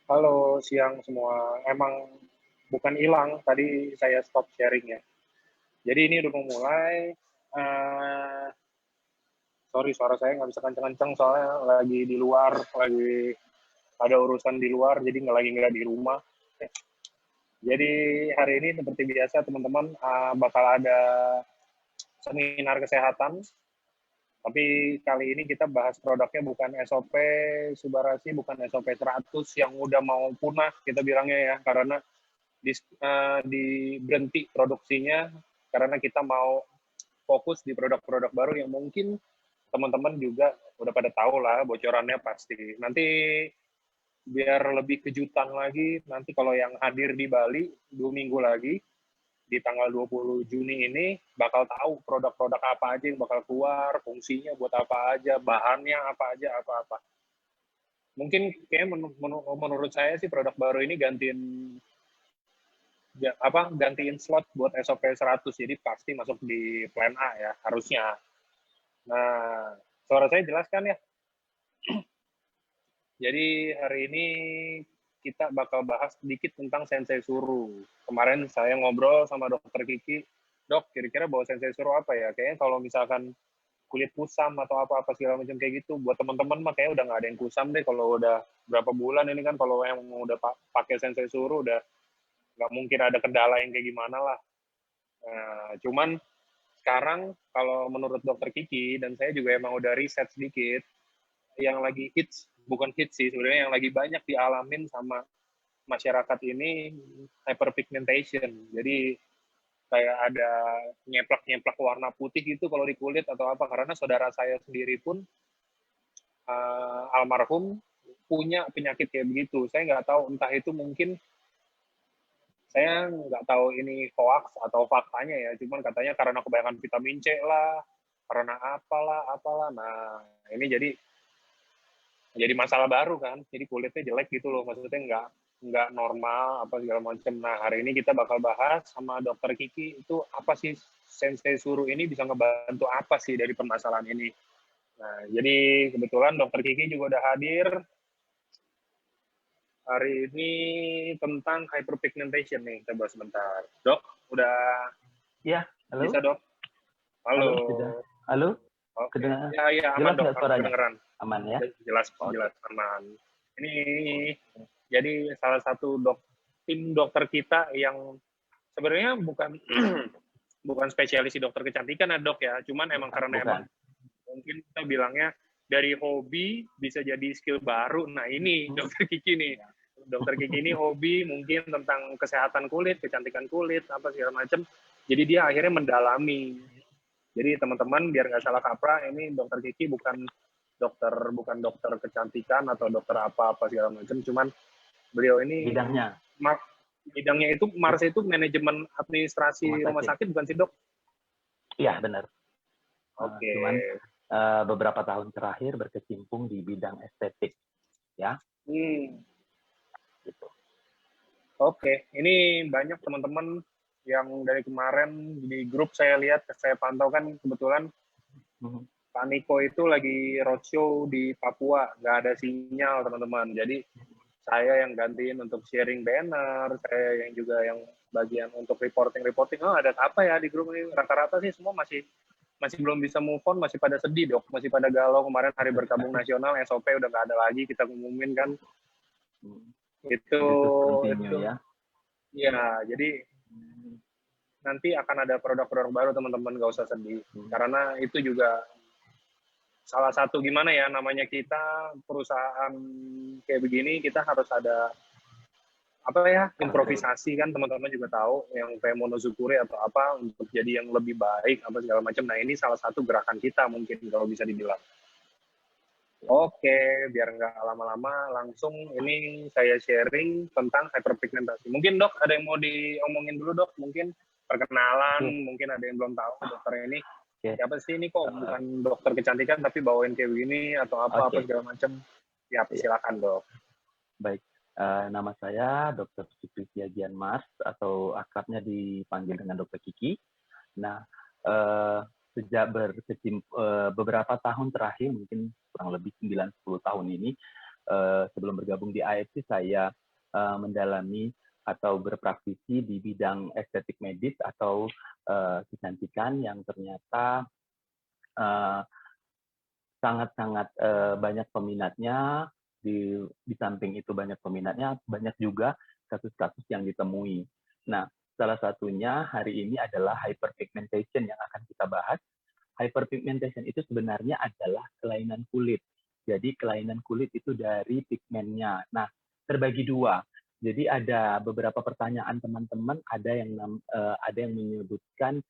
Halo, siang semua. Emang bukan hilang, tadi saya stop sharing ya. Jadi ini udah mau mulai. eh Sorry, suara saya nggak bisa kenceng-kenceng soalnya lagi di luar, lagi ada urusan di luar, jadi nggak di rumah. Jadi hari ini seperti biasa teman-teman bakal ada seminar kesehatan, tapi kali ini kita bahas produknya bukan SOP Subarasi, bukan SOP 100 yang udah mau punah kita bilangnya ya, karena berhenti produksinya karena kita mau fokus di produk-produk baru yang mungkin teman-teman juga udah pada tahu lah bocorannya pasti. Nanti biar lebih kejutan lagi, nanti kalau yang hadir di Bali 2 minggu lagi, di tanggal 20 Juni ini, bakal tahu produk-produk apa aja yang bakal keluar, fungsinya buat apa aja, bahannya apa aja, apa-apa. Mungkin kayak menurut saya sih produk baru ini gantiin slot buat SOP 100, jadi pasti masuk di plan A ya, harusnya. Nah, suara saya jelas kan ya? Jadi hari ini kita bakal bahas sedikit tentang Sensei Suru. Kemarin saya ngobrol sama dokter Kiki, dok kira-kira bawa Sensei Suru apa ya? Kayaknya kalau misalkan kulit kusam atau apa-apa segala macam kayak gitu, buat teman-teman mah kayaknya udah nggak ada yang kusam deh kalau udah berapa bulan ini kan, kalau yang udah pakai Sensei Suru udah nggak mungkin ada kendala yang kayak gimana lah. Nah, cuman sekarang kalau menurut dokter Kiki, dan saya juga emang udah riset sedikit, yang lagi hits, bukan hits sih sebenarnya, yang lagi banyak dialamin sama masyarakat ini hyperpigmentation. Jadi kayak ada nyeplak-nyeplak warna putih gitu kalau di kulit atau apa, karena saudara saya sendiri pun almarhum punya penyakit kayak begitu. Saya nggak tahu, entah itu mungkin, saya nggak tahu ini hoax atau faktanya ya, cuman katanya karena kebanyakan vitamin C lah, karena apalah. Nah, ini jadi masalah baru kan, jadi kulitnya jelek gitu loh, maksudnya nggak normal apa segala macam. Nah, hari ini kita bakal bahas sama dokter Kiki, itu apa sih Sensei Suru ini bisa ngebantu apa sih dari permasalahan ini. Nah, jadi kebetulan dokter Kiki juga udah hadir hari ini tentang hyperpigmentation nih. Kita bahas sebentar. Dok, udah Ya, halo. bisa dok? Halo. Halo. Oke. Kedengaran? Ya, aman Jelas dok, nggak suaranya? kedengeran. Aman ya? Jelas, Oke. aman. Ini jadi salah satu tim dokter kita yang sebenarnya bukan bukan spesialis di dokter kecantikan ya dok ya, cuman emang karena emang mungkin kita bilangnya dari hobi bisa jadi skill baru. Nah ini dokter Kiki nih, dokter Kiki ini hobi mungkin tentang kesehatan kulit, kecantikan kulit, apa segala macam. Jadi dia akhirnya mendalami. Jadi teman-teman biar nggak salah kaprah, ini dokter Kiki bukan dokter kecantikan atau dokter apa-apa segala macam, cuman beliau ini bidangnya itu Mars itu manajemen administrasi rumah sakit bukan sih dok? Iya benar. Oke. Cuman beberapa tahun terakhir berkecimpung di bidang estetik, ya. Gitu. Oke, ini banyak teman-teman yang dari kemarin di grup saya lihat, saya pantau kan kebetulan Pak Niko itu lagi roadshow di Papua, nggak ada sinyal teman-teman. Jadi saya yang gantiin untuk sharing banner, saya yang juga yang bagian untuk reporting. Oh ada apa ya di grup ini? Rata-rata sih semua masih belum bisa move on, masih pada sedih dok, masih pada galau. Kemarin hari berkabung nasional, SOP udah nggak ada lagi, kita ngumumin kan. Itu ya, jadi nanti akan ada produk-produk baru teman-teman, nggak usah sedih. Karena itu juga salah satu gimana ya, namanya kita perusahaan kayak begini, kita harus ada apa ya, improvisasi kan, teman-teman juga tahu yang kayak monozukuri atau apa untuk jadi yang lebih baik apa segala macam. Nah ini salah satu gerakan kita mungkin kalau bisa dibilang. Oke, biar nggak lama-lama, langsung ini saya sharing tentang hyperpigmentasi. Mungkin dok ada yang mau diomongin dulu dok, mungkin perkenalan, mungkin ada yang belum tahu dokter ini siapa sih, ini kok bukan dokter kecantikan tapi bawain kayak begini atau apa segala macam. Ya silakan dok. Baik. Nama saya Dr. Suprisia Gian Mars, atau akrabnya dipanggil dengan Dr. Kiki. Nah, sejak beberapa tahun terakhir, mungkin kurang lebih 9-10 tahun ini, sebelum bergabung di AFC saya mendalami atau berpraktisi di bidang estetik medis atau kecantikan yang ternyata sangat-sangat banyak peminatnya. Di samping itu banyak peminatnya, banyak juga kasus-kasus yang ditemui. Nah, salah satunya hari ini adalah hyperpigmentation yang akan kita bahas. Hyperpigmentation itu sebenarnya adalah kelainan kulit. Jadi kelainan kulit itu dari pigmennya. Nah, terbagi dua. Jadi ada beberapa pertanyaan teman-teman, ada yang menyebutkan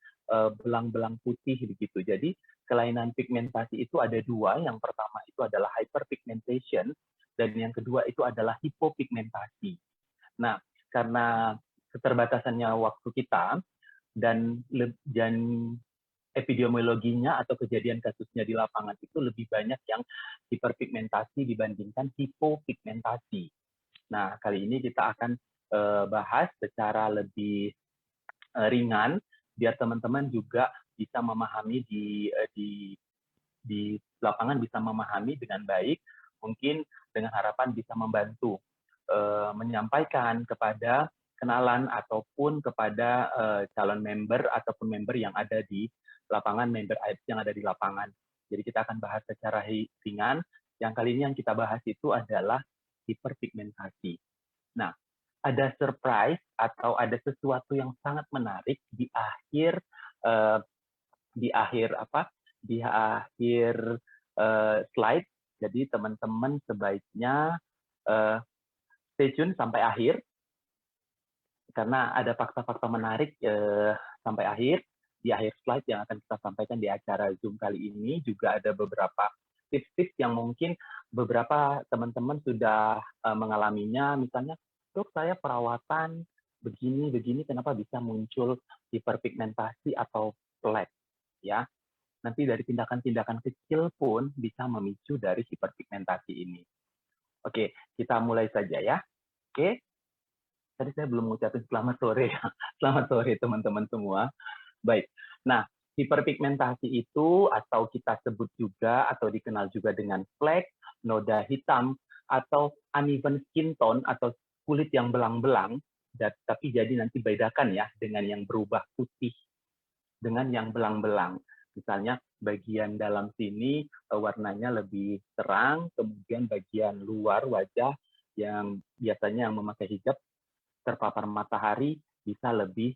belang-belang putih begitu. Jadi kelainan pigmentasi itu ada dua. Yang pertama itu adalah hyperpigmentation dan yang kedua itu adalah hipopigmentasi. Nah, karena keterbatasannya waktu kita dan epidemiologinya atau kejadian kasusnya di lapangan itu lebih banyak yang hiperpigmentasi dibandingkan hipopigmentasi. Nah, kali ini kita akan bahas secara lebih ringan biar teman-teman juga bisa memahami di lapangan, bisa memahami dengan baik, mungkin dengan harapan bisa membantu menyampaikan kepada kenalan ataupun kepada calon member ataupun member yang ada di lapangan, member AFC yang ada di lapangan. Jadi kita akan bahas secara ringan. Yang kali ini yang kita bahas itu adalah hiperpigmentasi. Nah, ada surprise atau ada sesuatu yang sangat menarik di akhir slide. Jadi teman-teman sebaiknya stay tune sampai akhir karena ada fakta-fakta menarik sampai akhir. Di akhir slide yang akan kita sampaikan di acara Zoom kali ini juga ada beberapa tips-tips yang mungkin beberapa teman-teman sudah mengalaminya. Misalnya, dok, saya perawatan begini, kenapa bisa muncul hiperpigmentasi atau flek? Ya, nanti dari tindakan-tindakan kecil pun bisa memicu dari hiperpigmentasi ini. Oke, kita mulai saja ya. Oke, tadi saya belum mengucapkan selamat sore ya. Selamat sore teman-teman semua. Baik, nah hiperpigmentasi itu atau kita sebut juga atau dikenal juga dengan flek, noda hitam, atau uneven skin tone atau kulit yang belang-belang, tapi jadi nanti bedakan ya dengan yang berubah putih, dengan yang belang-belang. Misalnya bagian dalam sini warnanya lebih terang, kemudian bagian luar wajah yang biasanya yang memakai hijab terpapar matahari bisa lebih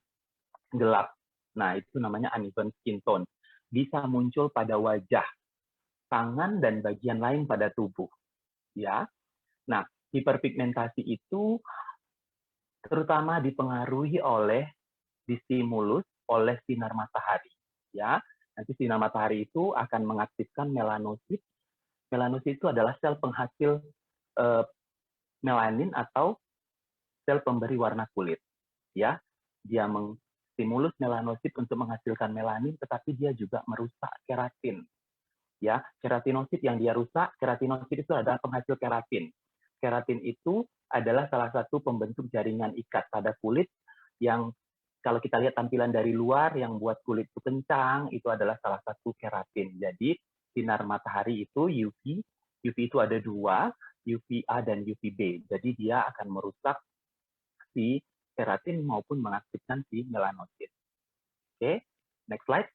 gelap. Nah, itu namanya uneven skin tone. Bisa muncul pada wajah, tangan, dan bagian lain pada tubuh. Ya. Nah, hiperpigmentasi itu terutama dipengaruhi oleh distimulus oleh sinar matahari. Ya. Nanti sinar matahari itu akan mengaktifkan melanosit. Melanosit itu adalah sel penghasil melanin atau sel pemberi warna kulit. Ya, dia stimulus melanosit untuk menghasilkan melanin, tetapi dia juga merusak keratin. Ya, keratinosit yang dia rusak, keratinosit itu adalah penghasil keratin. Keratin itu adalah salah satu pembentuk jaringan ikat pada kulit yang kalau kita lihat tampilan dari luar yang buat kulit itu kencang, itu adalah salah satu keratin. Jadi sinar matahari itu UV itu ada dua, UVA dan UVB. Jadi dia akan merusak si keratin maupun mengaktifkan si melanosit. Oke, next slide.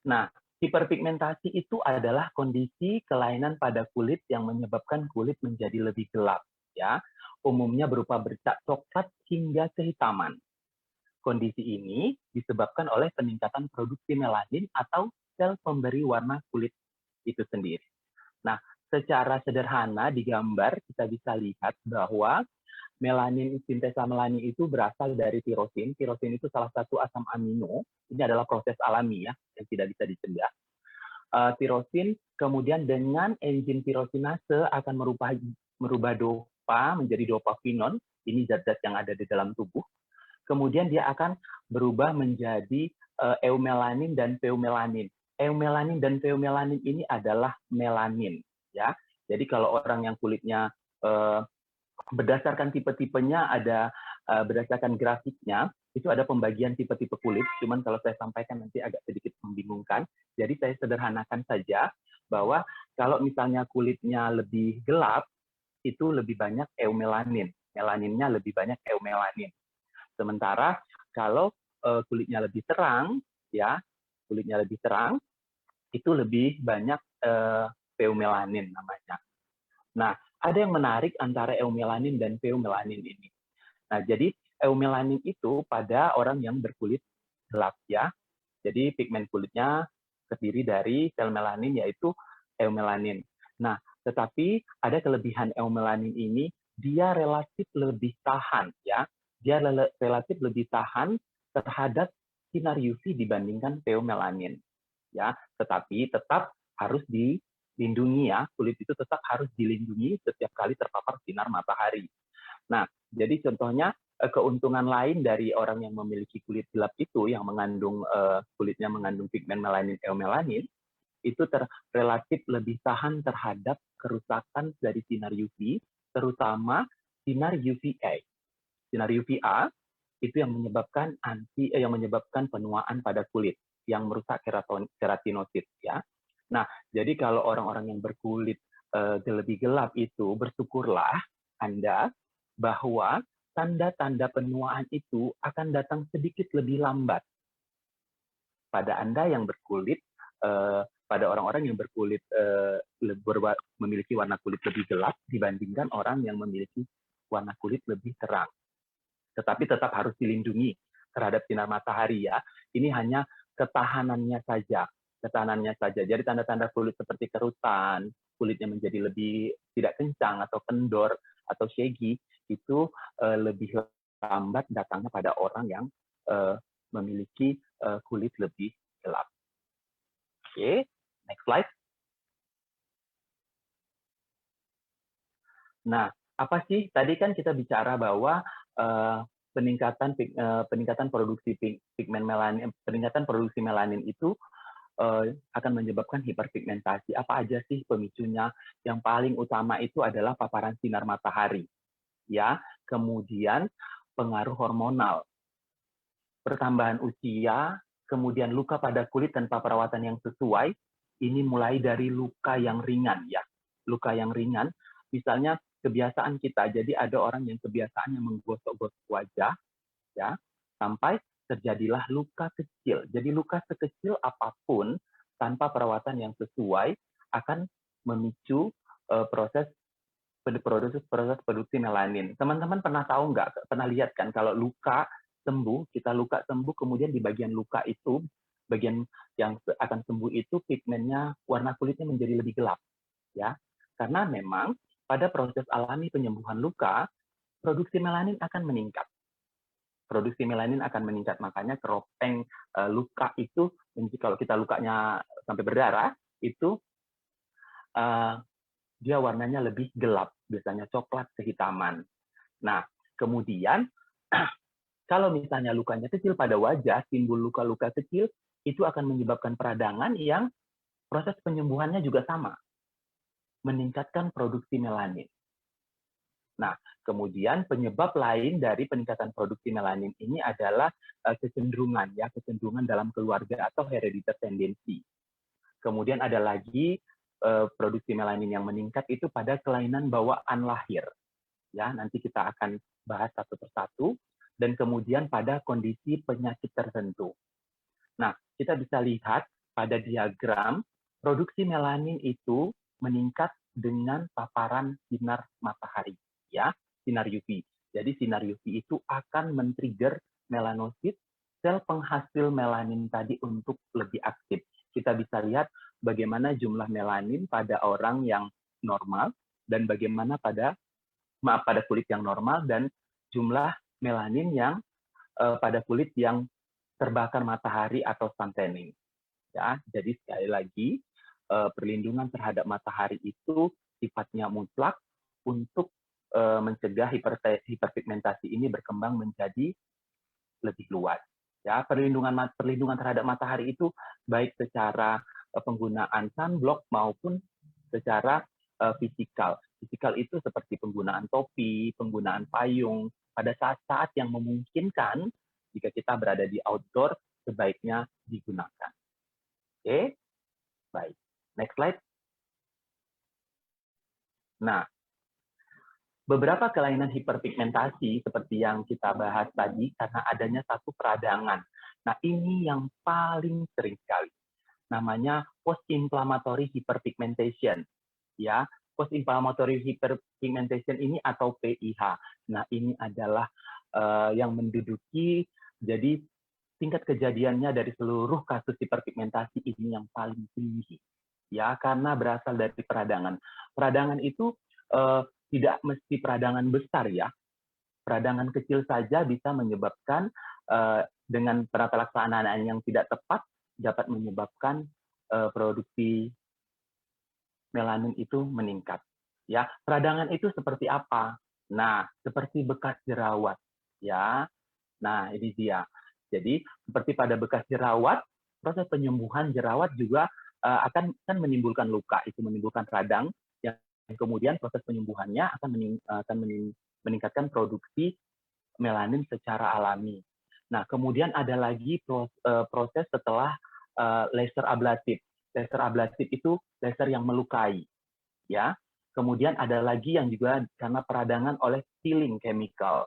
Nah, hiperpigmentasi itu adalah kondisi kelainan pada kulit yang menyebabkan kulit menjadi lebih gelap, ya. Umumnya berupa bercak coklat hingga kehitaman. Kondisi ini disebabkan oleh peningkatan produksi melanin atau sel pemberi warna kulit itu sendiri. Nah, secara sederhana di gambar kita bisa lihat bahwa sintesa melanin itu berasal dari tirosin. Tirosin itu salah satu asam amino. Ini adalah proses alami ya, yang tidak bisa dicegah. Tirosin kemudian dengan enzim tirosinase akan merubah dopa menjadi dopavinon. Ini zat-zat yang ada di dalam tubuh. Kemudian dia akan berubah menjadi eumelanin dan peumelanin. Eumelanin dan peumelanin ini adalah melanin. Ya, jadi kalau orang yang kulitnya berdasarkan tipe-tipenya ada berdasarkan grafiknya itu ada pembagian tipe-tipe kulit. Cuman kalau saya sampaikan nanti agak sedikit membingungkan. Jadi saya sederhanakan saja bahwa kalau misalnya kulitnya lebih gelap, itu lebih banyak eumelanin. Melaninnya lebih banyak eumelanin. Sementara kalau kulitnya lebih terang, ya, kulitnya lebih terang, itu lebih banyak peumelanin namanya. Nah, ada yang menarik antara eumelanin dan peumelanin ini. Nah, jadi eumelanin itu pada orang yang berkulit gelap, ya. Jadi pigmen kulitnya terdiri dari sel melanin, yaitu eumelanin. Nah, tetapi ada kelebihan eumelanin ini, dia relatif lebih tahan, ya. Dia relatif lebih tahan terhadap sinar UV dibandingkan peumelanin, ya. Tetapi tetap harus dilindungi, ya. Kulit itu tetap harus dilindungi setiap kali terpapar sinar matahari. Nah, jadi contohnya keuntungan lain dari orang yang memiliki kulit gelap itu, yang mengandung kulitnya mengandung pigmen melanin eumelanin, itu relatif lebih tahan terhadap kerusakan dari sinar UV, terutama sinar UVA. Sinar UVA itu yang menyebabkan penuaan pada kulit, yang merusak keratinosit, ya. Nah, jadi kalau orang-orang yang berkulit lebih gelap itu, bersyukurlah Anda bahwa tanda-tanda penuaan itu akan datang sedikit lebih lambat pada Anda yang berkulit, pada orang-orang yang berkulit memiliki warna kulit lebih gelap dibandingkan orang yang memiliki warna kulit lebih terang. Tetapi tetap harus dilindungi terhadap sinar matahari, ya. Ini hanya ketahanannya saja, ketahanannya saja. Jadi tanda-tanda kulit seperti kerutan, kulitnya menjadi lebih tidak kencang atau kendor atau shaggy, itu lebih lambat datangnya pada orang yang memiliki kulit lebih gelap. Oke, next slide. Nah, apa sih? Tadi kan kita bicara bahwa peningkatan produksi pigmen melanin, peningkatan produksi melanin itu akan menyebabkan hiperpigmentasi. Apa aja sih pemicunya? Yang paling utama itu adalah paparan sinar matahari, ya. Kemudian pengaruh hormonal, pertambahan usia, kemudian luka pada kulit tanpa perawatan yang sesuai. Ini mulai dari luka yang ringan, ya. Luka yang ringan, misalnya kebiasaan kita. Jadi ada orang yang kebiasaannya menggosok-gosok wajah, ya, sampai terjadilah luka kecil. Jadi luka sekecil apapun tanpa perawatan yang sesuai akan memicu proses produksi melanin. Teman-teman pernah tahu nggak? Pernah lihat kan kalau luka sembuh, kita luka sembuh, kemudian di bagian luka itu, bagian yang akan sembuh itu pigmennya, warna kulitnya menjadi lebih gelap, ya. Karena memang pada proses alami penyembuhan luka, produksi melanin akan meningkat. Produksi melanin akan meningkat, makanya keropeng luka itu, kalau kita lukanya sampai berdarah, itu dia warnanya lebih gelap, biasanya coklat kehitaman. Nah, kemudian kalau misalnya lukanya kecil pada wajah, timbul luka-luka kecil, itu akan menyebabkan peradangan yang proses penyembuhannya juga sama, meningkatkan produksi melanin. Nah, kemudian penyebab lain dari peningkatan produksi melanin ini adalah kecenderungan, ya, kecenderungan dalam keluarga atau hereditary tendency. Kemudian ada lagi produksi melanin yang meningkat itu pada kelainan bawaan lahir, ya. Nanti kita akan bahas satu persatu. Dan kemudian pada kondisi penyakit tertentu. Nah, kita bisa lihat pada diagram produksi melanin itu meningkat dengan paparan sinar matahari, ya, sinar UV. Jadi sinar UV itu akan men-trigger melanosit, sel penghasil melanin tadi untuk lebih aktif. Kita bisa lihat bagaimana jumlah melanin pada orang yang normal dan bagaimana pada kulit yang normal dan jumlah melanin yang pada kulit yang terbakar matahari atau sun tanning. Ya, jadi sekali lagi perlindungan terhadap matahari itu sifatnya mutlak untuk mencegah hiperpigmentasi ini berkembang menjadi lebih luas. Ya, perlindungan terhadap matahari itu baik secara penggunaan sunblock maupun secara fisikal. Fisikal itu seperti penggunaan topi, penggunaan payung pada saat-saat yang memungkinkan jika kita berada di outdoor sebaiknya digunakan. Oke, baik. Next slide. Nah, beberapa kelainan hiperpigmentasi seperti yang kita bahas tadi karena adanya satu peradangan. Nah, ini yang paling sering sekali. Namanya post-inflammatory hyperpigmentation. Ya, post-inflammatory hyperpigmentation ini atau PIH. Nah, ini adalah yang menduduki, jadi tingkat kejadiannya dari seluruh kasus hiperpigmentasi ini yang paling tinggi. Ya, karena berasal dari peradangan. Peradangan itu tidak mesti peradangan besar ya. Peradangan kecil saja bisa menyebabkan dengan penata laksanaan yang tidak tepat dapat menyebabkan produksi melanin itu meningkat. Ya, peradangan itu seperti apa? Nah, seperti bekas jerawat. Ya, nah ini dia. Jadi seperti pada bekas jerawat, proses penyembuhan jerawat juga akan menimbulkan luka, itu menimbulkan radang, yang kemudian proses penyembuhannya akan meningkatkan produksi melanin secara alami. Nah, kemudian ada lagi proses setelah laser ablatif. Laser ablatif itu laser yang melukai, ya. Kemudian ada lagi yang juga karena peradangan oleh peeling chemical.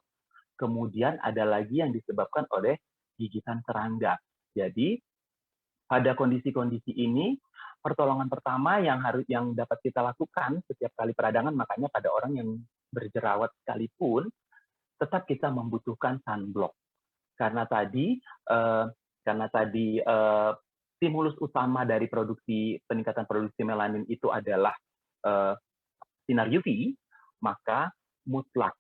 Kemudian ada lagi yang disebabkan oleh gigitan serangga. Jadi pada kondisi-kondisi ini, pertolongan pertama yang dapat kita lakukan setiap kali peradangan, makanya pada orang yang berjerawat sekalipun, tetap kita membutuhkan sunblock. Karena tadi stimulus utama dari peningkatan produksi melanin itu adalah sinar UV, maka mutlak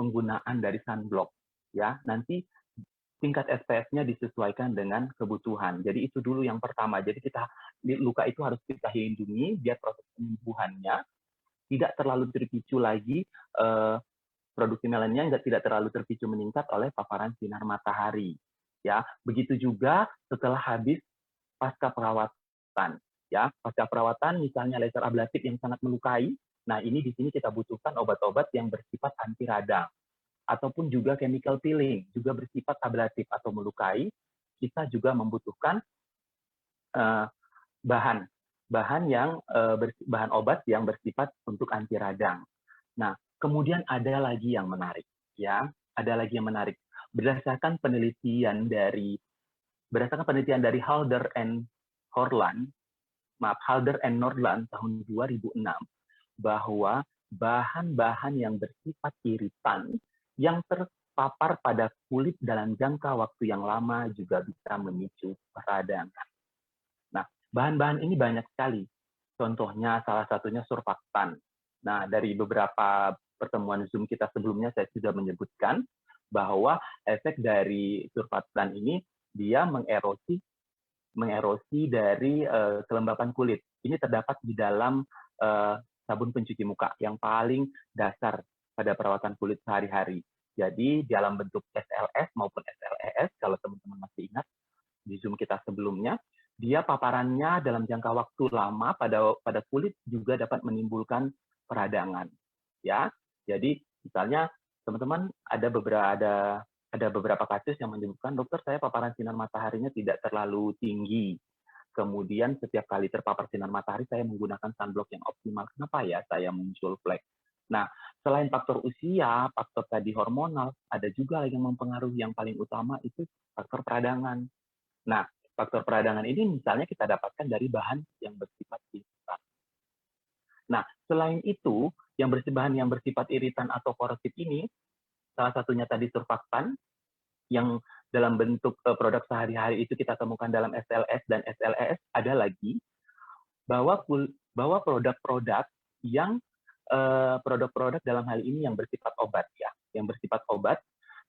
penggunaan dari sunblock ya. Nanti tingkat SPF-nya disesuaikan dengan kebutuhan. Jadi itu dulu yang pertama. Jadi luka itu harus kita lindungi biar proses penyembuhannya tidak terlalu terpicu lagi, produksi melaninnya tidak terlalu terpicu meningkat oleh paparan sinar matahari. Ya, begitu juga setelah habis pasca perawatan. Ya, pasca perawatan misalnya laser ablatif yang sangat melukai. Nah, ini di sini kita butuhkan obat-obat yang bersifat anti radang ataupun juga chemical peeling, juga bersifat ablatif atau melukai. Kita juga membutuhkan bahan obat yang bersifat untuk anti radang. Nah, kemudian ada lagi yang menarik, ya. Ada lagi yang menarik. Berdasarkan penelitian dari Halder and Nordland tahun 2006, bahwa bahan-bahan yang bersifat iritan yang terpapar pada kulit dalam jangka waktu yang lama juga bisa memicu peradangan. Nah, bahan-bahan ini banyak sekali. Contohnya salah satunya surfaktan. Nah, dari beberapa pertemuan Zoom kita sebelumnya saya sudah menyebutkan bahwa efek dari surfaktan ini dia mengerosi dari kelembapan kulit. Ini terdapat di dalam sabun pencuci muka yang paling dasar pada perawatan kulit sehari-hari. Jadi dalam bentuk SLS maupun SLES, kalau teman-teman masih ingat di Zoom kita sebelumnya, dia paparannya dalam jangka waktu lama pada kulit juga dapat menimbulkan peradangan. Ya, jadi misalnya teman-teman ada beberapa kasus yang menyebutkan, dokter saya paparan sinar mataharinya tidak terlalu tinggi. Kemudian setiap kali terpapar sinar matahari saya menggunakan sunblock yang optimal. Kenapa ya saya muncul flek? Nah, selain faktor usia, faktor tadi hormonal, ada juga yang mempengaruhi, yang paling utama itu faktor peradangan. Nah, faktor peradangan ini misalnya kita dapatkan dari bahan yang bersifat iritan. Nah, selain itu, bahan yang bersifat iritan atau korosif ini, salah satunya tadi surfaktan, yang dalam bentuk produk sehari-hari itu kita temukan dalam SLS dan SLES, ada lagi bahwa produk-produk dalam hal ini yang bersifat obat ya, yang bersifat obat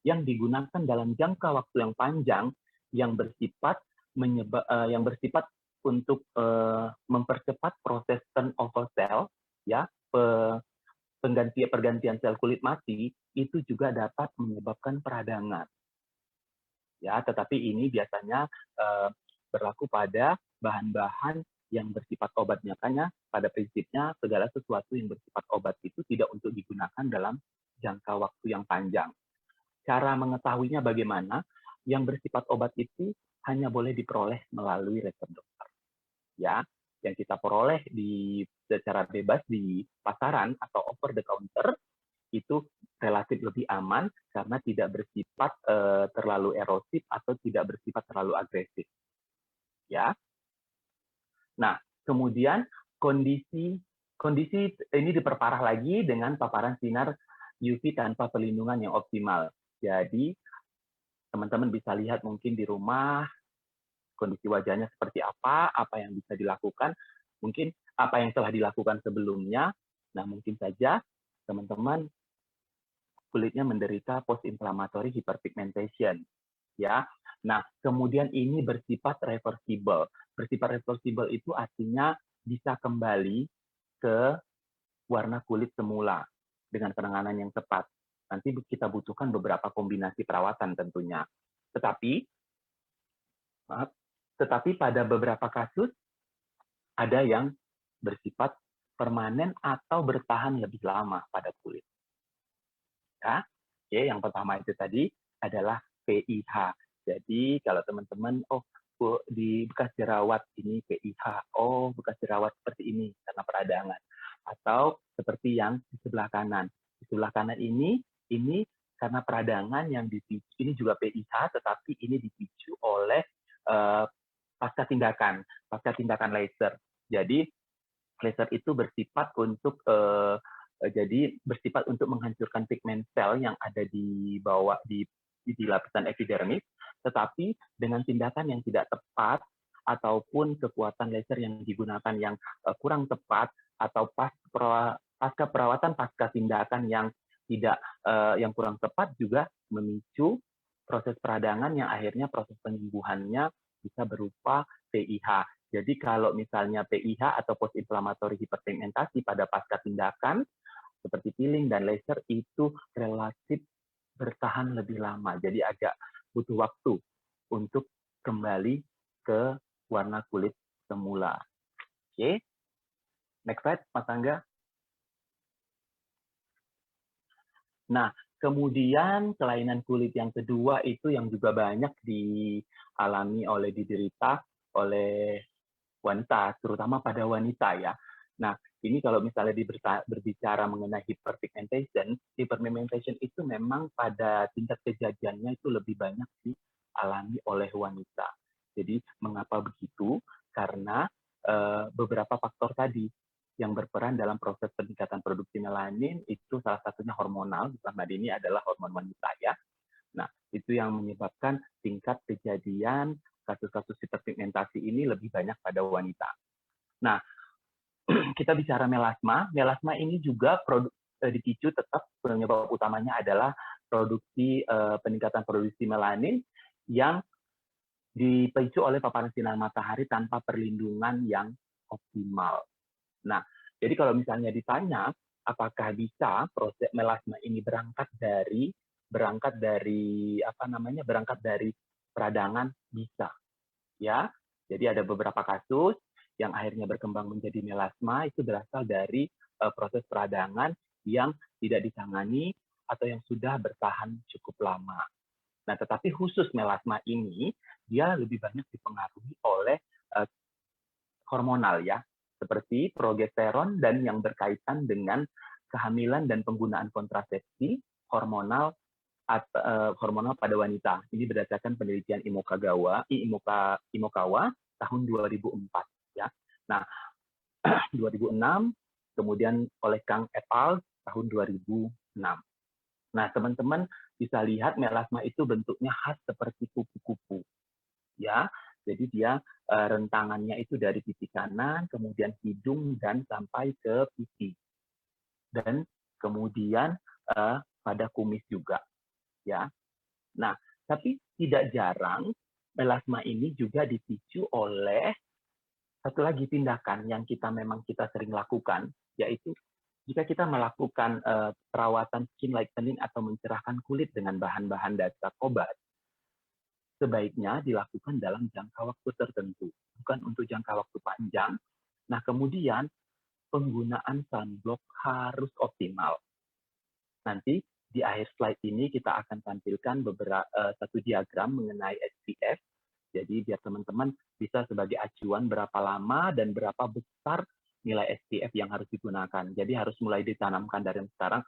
yang digunakan dalam jangka waktu yang panjang, yang bersifat untuk mempercepat proses turnover sel, ya, pergantian sel kulit mati, itu juga dapat menyebabkan peradangan. Ya, tetapi ini biasanya berlaku pada bahan-bahan yang bersifat obat. Makanya pada prinsipnya segala sesuatu yang bersifat obat itu tidak untuk digunakan dalam jangka waktu yang panjang. Cara mengetahuinya bagaimana? Yang bersifat obat itu hanya boleh diperoleh melalui resep dokter. Ya, yang kita peroleh di secara bebas di pasaran atau over the counter itu relatif lebih aman karena tidak bersifat terlalu erosif atau tidak bersifat terlalu agresif. Ya. Nah, kemudian kondisi ini diperparah lagi dengan paparan sinar UV tanpa perlindungan yang optimal. Jadi, teman-teman bisa lihat mungkin di rumah kondisi wajahnya seperti apa yang bisa dilakukan, mungkin apa yang telah dilakukan sebelumnya. Nah, mungkin saja teman-teman kulitnya menderita post-inflammatory hyperpigmentation. Ya. Nah, kemudian ini bersifat reversible. Bersifat reversible itu artinya bisa kembali ke warna kulit semula dengan penanganan yang tepat. Nanti kita butuhkan beberapa kombinasi perawatan tentunya. Tetapi pada beberapa kasus ada yang bersifat permanen atau bertahan lebih lama pada kulit. Ya. Oke, yang pertama itu tadi adalah PIH. Jadi kalau teman-teman, di bekas jerawat ini PIH, bekas jerawat seperti ini karena peradangan. Atau seperti yang di sebelah kanan. Di sebelah kanan ini karena peradangan yang dipicu, ini juga PIH, tetapi ini dipicu oleh pasca tindakan laser. Jadi laser itu bersifat untuk menghancurkan pigmen sel yang ada di bawah di lapisan epidermis, tetapi dengan tindakan yang tidak tepat ataupun kekuatan laser yang digunakan yang kurang tepat atau pasca perawatan pasca tindakan yang tidak yang kurang tepat juga memicu proses peradangan yang akhirnya proses penyembuhannya bisa berupa PIH. Jadi kalau misalnya PIH atau post-inflammatory hiperpigmentasi pada pasca tindakan seperti peeling dan laser itu relatif bertahan lebih lama. Jadi agak butuh waktu untuk kembali ke warna kulit semula. Oke. Next slide, Mas Angga. Nah, kemudian kelainan kulit yang kedua itu yang juga banyak dialami diderita oleh wanita, terutama pada wanita ya. Nah, ini kalau misalnya berbicara mengenai hyperpigmentation itu memang pada tingkat kejadiannya itu lebih banyak dialami oleh wanita. Jadi, mengapa begitu? Karena beberapa faktor tadi yang berperan dalam proses peningkatan produksi melanin itu salah satunya hormonal, dalam hal ini adalah hormon wanita ya. Nah, itu yang menyebabkan tingkat kejadian kasus-kasus hiperpigmentasi ini lebih banyak pada wanita. Nah, kita bicara melasma. Melasma ini juga dipicu tetap penyebab utamanya adalah peningkatan produksi melanin yang dipicu oleh paparan sinar matahari tanpa perlindungan yang optimal. Nah, jadi kalau misalnya ditanya apakah bisa proses melasma ini berangkat dari peradangan, bisa. Ya. Jadi ada beberapa kasus yang akhirnya berkembang menjadi melasma itu berasal dari proses peradangan yang tidak ditangani atau yang sudah bertahan cukup lama. Nah, tetapi khusus melasma ini dia lebih banyak dipengaruhi oleh hormonal ya, seperti progesteron dan yang berkaitan dengan kehamilan dan penggunaan kontrasepsi hormonal pada wanita. Ini berdasarkan penelitian Imokawa tahun 2004 ya. Nah, 2006 kemudian oleh Kang et al tahun 2006. Nah, teman-teman bisa lihat melasma itu bentuknya khas seperti kupu-kupu. Ya. Jadi dia rentangannya itu dari pipi kanan, kemudian hidung dan sampai ke pipi. Dan kemudian pada kumis juga. Ya. Nah, tapi tidak jarang melasma ini juga dipicu oleh satu lagi tindakan yang kita sering lakukan, yaitu jika kita melakukan perawatan skin lightening atau mencerahkan kulit dengan bahan-bahan dasar obat, sebaiknya dilakukan dalam jangka waktu tertentu, bukan untuk jangka waktu panjang. Nah, kemudian penggunaan sunblock harus optimal. Nanti di akhir slide ini kita akan tampilkan satu diagram mengenai SPF. Jadi biar teman-teman bisa sebagai acuan berapa lama dan berapa besar nilai SPF yang harus digunakan. Jadi harus mulai ditanamkan dari sekarang,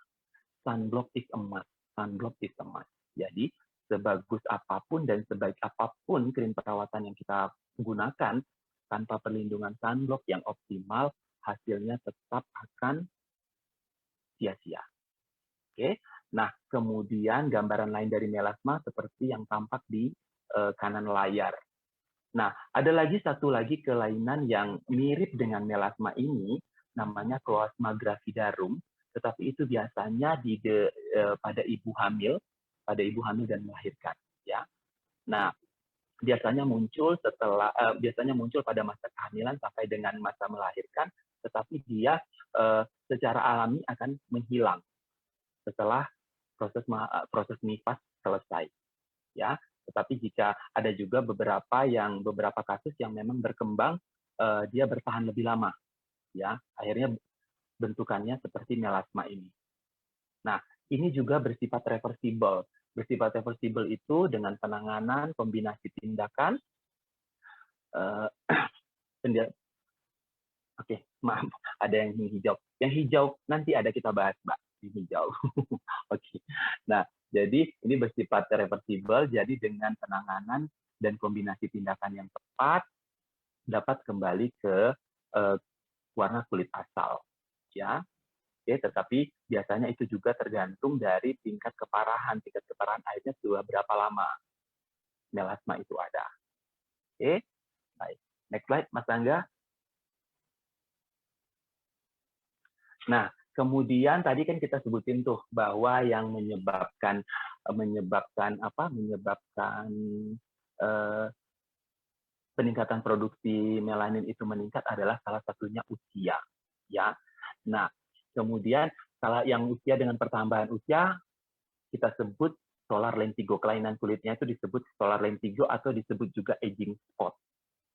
sunblock is a must. Sunblock is a must. Jadi sebagus apapun dan sebaik apapun krim perawatan yang kita gunakan, tanpa perlindungan sunblock yang optimal, hasilnya tetap akan sia-sia. Oke. Nah, kemudian gambaran lain dari melasma seperti yang tampak di kanan layar. Nah, ada lagi satu lagi kelainan yang mirip dengan melasma ini, namanya kloasma gravidarum, tetapi itu biasanya pada ibu hamil dan melahirkan. Ya. Nah, biasanya muncul pada masa kehamilan sampai dengan masa melahirkan, tetapi dia secara alami akan menghilang setelah proses nifas selesai. Ya, tetapi jika ada juga beberapa kasus yang memang berkembang, dia bertahan lebih lama, ya, akhirnya bentukannya seperti melasma ini. Nah, ini juga bersifat reversible. Bersifat reversible itu dengan penanganan kombinasi tindakan. Oke, maaf, ada yang hijau. Yang hijau nanti ada kita bahas, Mbak, di hijau. Oke. Nah, jadi ini bersifat reversible, jadi dengan penanganan dan kombinasi tindakan yang tepat dapat kembali ke warna kulit asal, ya. Oke, tetapi biasanya itu juga tergantung dari tingkat keparahan akhirnya sudah berapa lama melasma itu ada. Oke, baik. Next slide, Mas Angga. Nah, kemudian tadi kan kita sebutin tuh bahwa yang menyebabkan peningkatan produksi melanin itu meningkat adalah salah satunya usia, ya. Nah, kemudian yang usia dengan pertambahan usia kita sebut solar lentigo, kelainan kulitnya itu disebut solar lentigo atau disebut juga aging spot,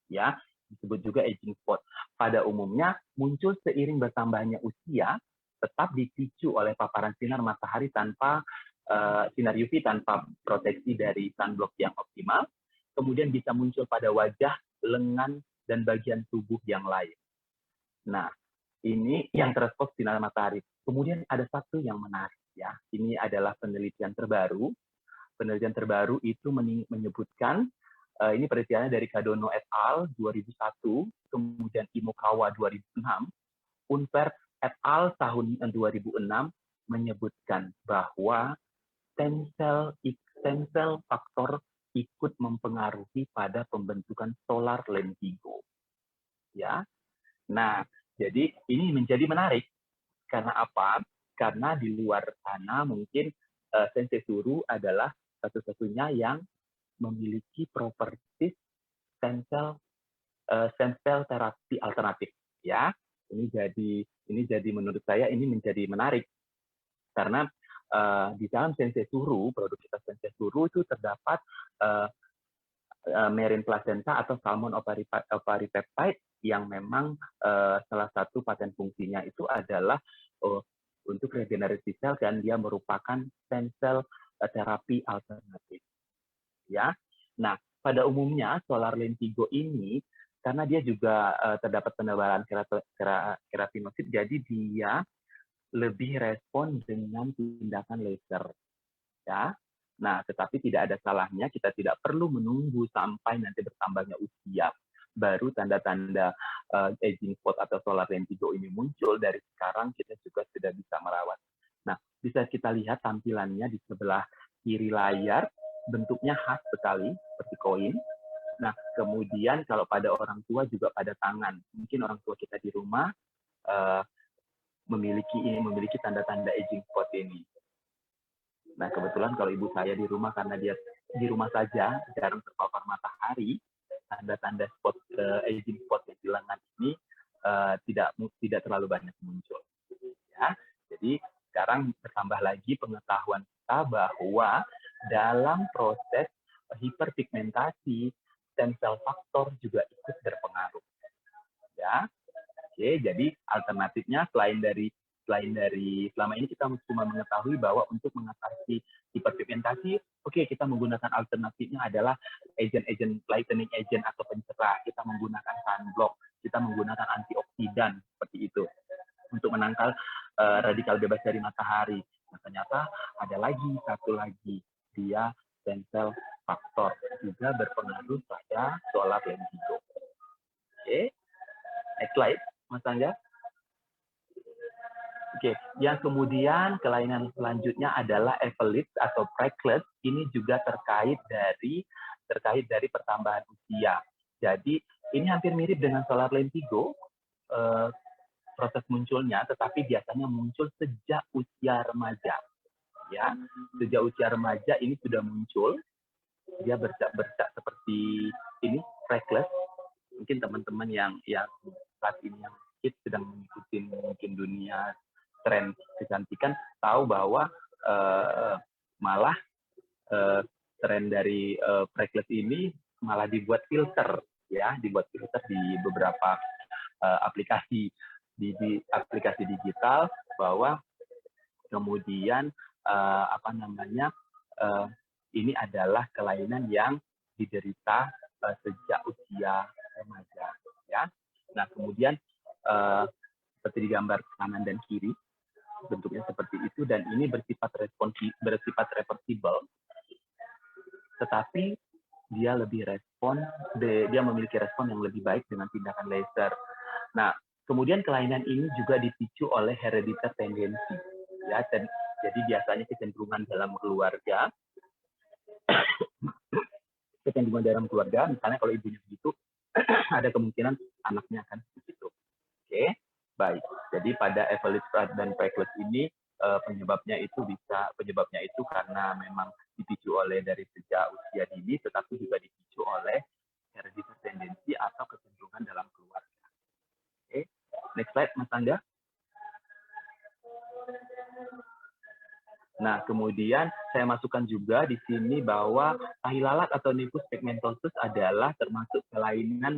ya. Disebut juga aging spot. Pada umumnya muncul seiring bertambahnya usia, tetap dipicu oleh paparan sinar matahari tanpa sinar UV tanpa proteksi dari sunblock yang optimal, kemudian bisa muncul pada wajah, lengan, dan bagian tubuh yang lain. Nah, ini yang terexpose sinar matahari. Kemudian ada satu yang menarik, ya. Ini adalah penelitian terbaru. Penelitian terbaru itu menyebutkan ini penelitiannya dari Kadono et al. 2001, kemudian Imokawa 2006, Unper et al. Tahun 2006 menyebutkan bahwa stem cell faktor ikut mempengaruhi pada pembentukan solar lentigo. Ya. Nah, jadi ini menjadi menarik. Karena apa? Karena di luar sana mungkin sensei suru adalah satu-satunya yang memiliki properti stem cell terapi alternatif, ya. Ini jadi menurut saya ini menjadi menarik karena di dalam sensei suru, produk kita sensei suru itu terdapat marine placenta atau salmon ovaripeptide yang memang salah satu paten fungsinya itu adalah untuk regenerasi sel dan dia merupakan stem cell terapi alternatif. Ya, nah pada umumnya solar lentigo ini karena dia juga terdapat penebalan keratinosit, jadi dia lebih respon dengan tindakan laser. Ya, nah tetapi tidak ada salahnya kita tidak perlu menunggu sampai nanti bertambahnya usia baru tanda-tanda aging spot atau solar lentigo ini muncul. Dari sekarang kita juga sudah bisa merawat. Nah, bisa kita lihat tampilannya di sebelah kiri layar. Bentuknya khas sekali, seperti koin. Nah, kemudian kalau pada orang tua juga pada tangan. Mungkin orang tua kita di rumah memiliki tanda-tanda aging spot ini. Nah, kebetulan kalau ibu saya di rumah, karena dia di rumah saja, jarang terpapar matahari, tanda-tanda aging spot yang di lengan ini tidak terlalu banyak muncul. Ya, jadi sekarang bertambah lagi pengetahuan kita bahwa dalam proses hiperpigmentasi, stem cell faktor juga ikut berpengaruh. Ya, oke. Jadi alternatifnya selain dari selama ini kita cuma mengetahui bahwa untuk mengatasi hiperpigmentasi, oke, kita menggunakan alternatifnya adalah agent lightening agent atau pencerah. Kita menggunakan sunblock. kita menggunakan antioksidan seperti itu untuk menangkal radikal bebas dari matahari. Nah, ternyata ada satu lagi, dia stem cell faktor juga berpengaruh pada solar lentigo. Oke, next slide, Mas Angga. Oke, yang kemudian kelainan selanjutnya adalah epilepsy atau freckles. Ini juga terkait dari pertambahan usia. Jadi ini hampir mirip dengan solar lentigo proses munculnya, tetapi biasanya muncul sejak usia remaja. Ya, sejak usia remaja ini sudah muncul. Dia bercak-bercak seperti ini, freckles. Mungkin teman-teman yang saat ini yang sedang mengikuti mungkin dunia tren kecantikan tahu bahwa malah tren dari freckles ini malah dibuat filter, ya, dibuat filter di beberapa aplikasi di aplikasi digital, bahwa kemudian ini adalah kelainan yang diderita sejak usia remaja, ya. Nah, kemudian seperti di gambar kanan dan kiri, bentuknya seperti itu, dan ini bersifat reversible, tetapi dia memiliki respon yang lebih baik dengan tindakan laser. Nah, kemudian kelainan ini juga dipicu oleh hereditary tendency, ya, dan jadi biasanya kecenderungan dalam keluarga, misalnya kalau ibunya begitu, ada kemungkinan anaknya akan begitu. Oke, baik. Jadi pada epilepsy dan freckles ini penyebabnya itu karena memang dipicu oleh dari sejak usia dini, tetapi juga dipicu oleh hereditary tendency atau kecenderungan dalam keluarga. Oke, next slide, Mas Angga. Nah, kemudian saya masukkan juga di sini bahwa tahi lalat atau nifus pigmentosus adalah termasuk kelainan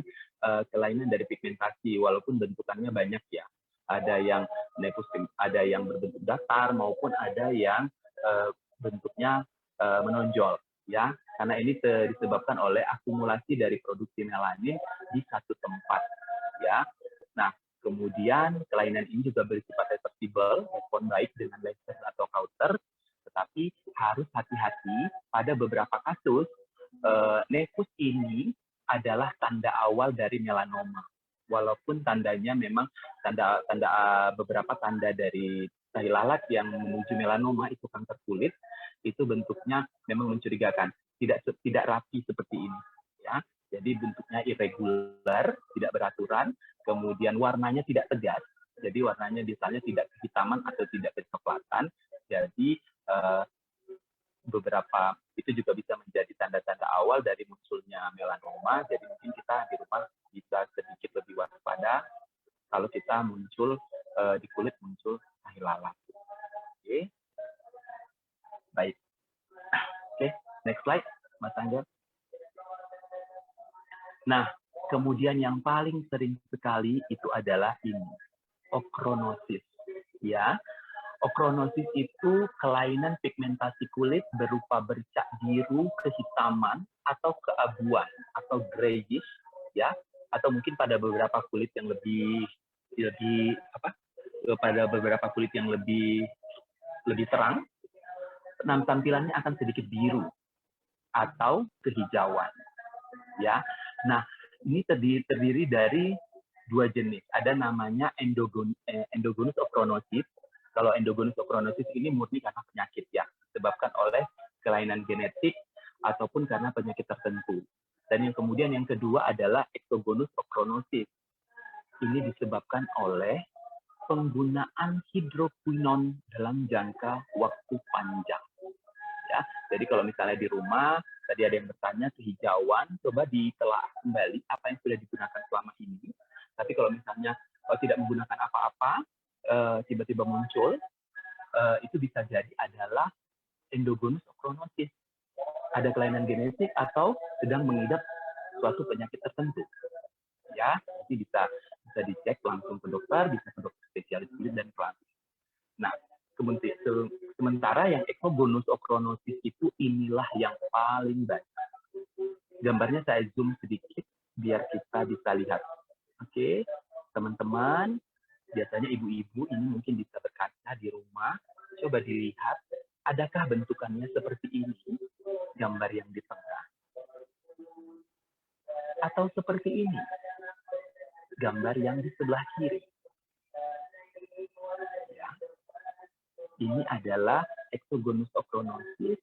dari pigmentasi, walaupun bentukannya banyak, ya. Ada yang berbentuk datar maupun ada yang bentuknya menonjol, ya. Karena ini disebabkan oleh akumulasi dari produksi melanin di satu tempat, ya. Nah, kemudian kelainan ini juga bersifat reversible, respon baik dengan laser atau Cauter, tetapi harus hati-hati pada beberapa kasus. Nefus ini adalah tanda awal dari melanoma, walaupun tandanya memang beberapa tanda dari tahi lalat yang menuju melanoma itu kanker kulit, itu bentuknya memang mencurigakan, tidak rapi seperti ini, ya. Jadi bentuknya irregular, tidak beraturan, kemudian warnanya tidak tegas. Jadi warnanya misalnya tidak kehitaman atau tidak kecoklatan. Jadi beberapa itu juga bisa menjadi tanda-tanda awal dari munculnya melanoma. Jadi mungkin kita di rumah bisa sedikit lebih waspada kalau kita di kulit muncul tahi lalat. Oke, baik. Oke, next slide, Mas Angga. Nah, kemudian yang paling sering sekali itu adalah ini, ochronosis, ya. Ochronosis itu kelainan pigmentasi kulit berupa bercak biru, kehitaman, atau keabuan, atau grayish, ya, atau mungkin pada beberapa kulit yang lebih terang, tampilannya akan sedikit biru atau kehijauan, ya. Nah, ini terdiri dari dua jenis. Ada namanya endogenous ochronosis. Kalau endogenous ochronosis ini murni karena penyakit, ya, disebabkan oleh kelainan genetik ataupun karena penyakit tertentu. Dan yang kemudian yang kedua adalah exogenous ochronosis. Ini disebabkan oleh penggunaan hidroquinon dalam jangka waktu panjang, ya. Jadi kalau misalnya di rumah tadi ada yang bertanya kehijauan, coba ditelaah kembali apa yang sudah digunakan selama ini. Tapi kalau misalnya tidak menggunakan apa-apa, tiba-tiba muncul, itu bisa jadi adalah endogenous ochronosis. Ada kelainan genetik atau sedang mengidap suatu penyakit tertentu, ya. Jadi bisa dicek langsung ke dokter, bisa ke dokter spesialis kulit dan klinik. Nah, sementara yang exogenous ochronosis itu inilah yang paling banyak. Gambarnya saya zoom sedikit biar kita bisa lihat Oke, teman-teman, biasanya ibu-ibu ini mungkin bisa berkaca di rumah, coba dilihat, adakah bentukannya seperti ini, gambar yang di tengah, atau seperti ini, gambar yang di sebelah kiri. Ya. Ini adalah exogonus ochronosis,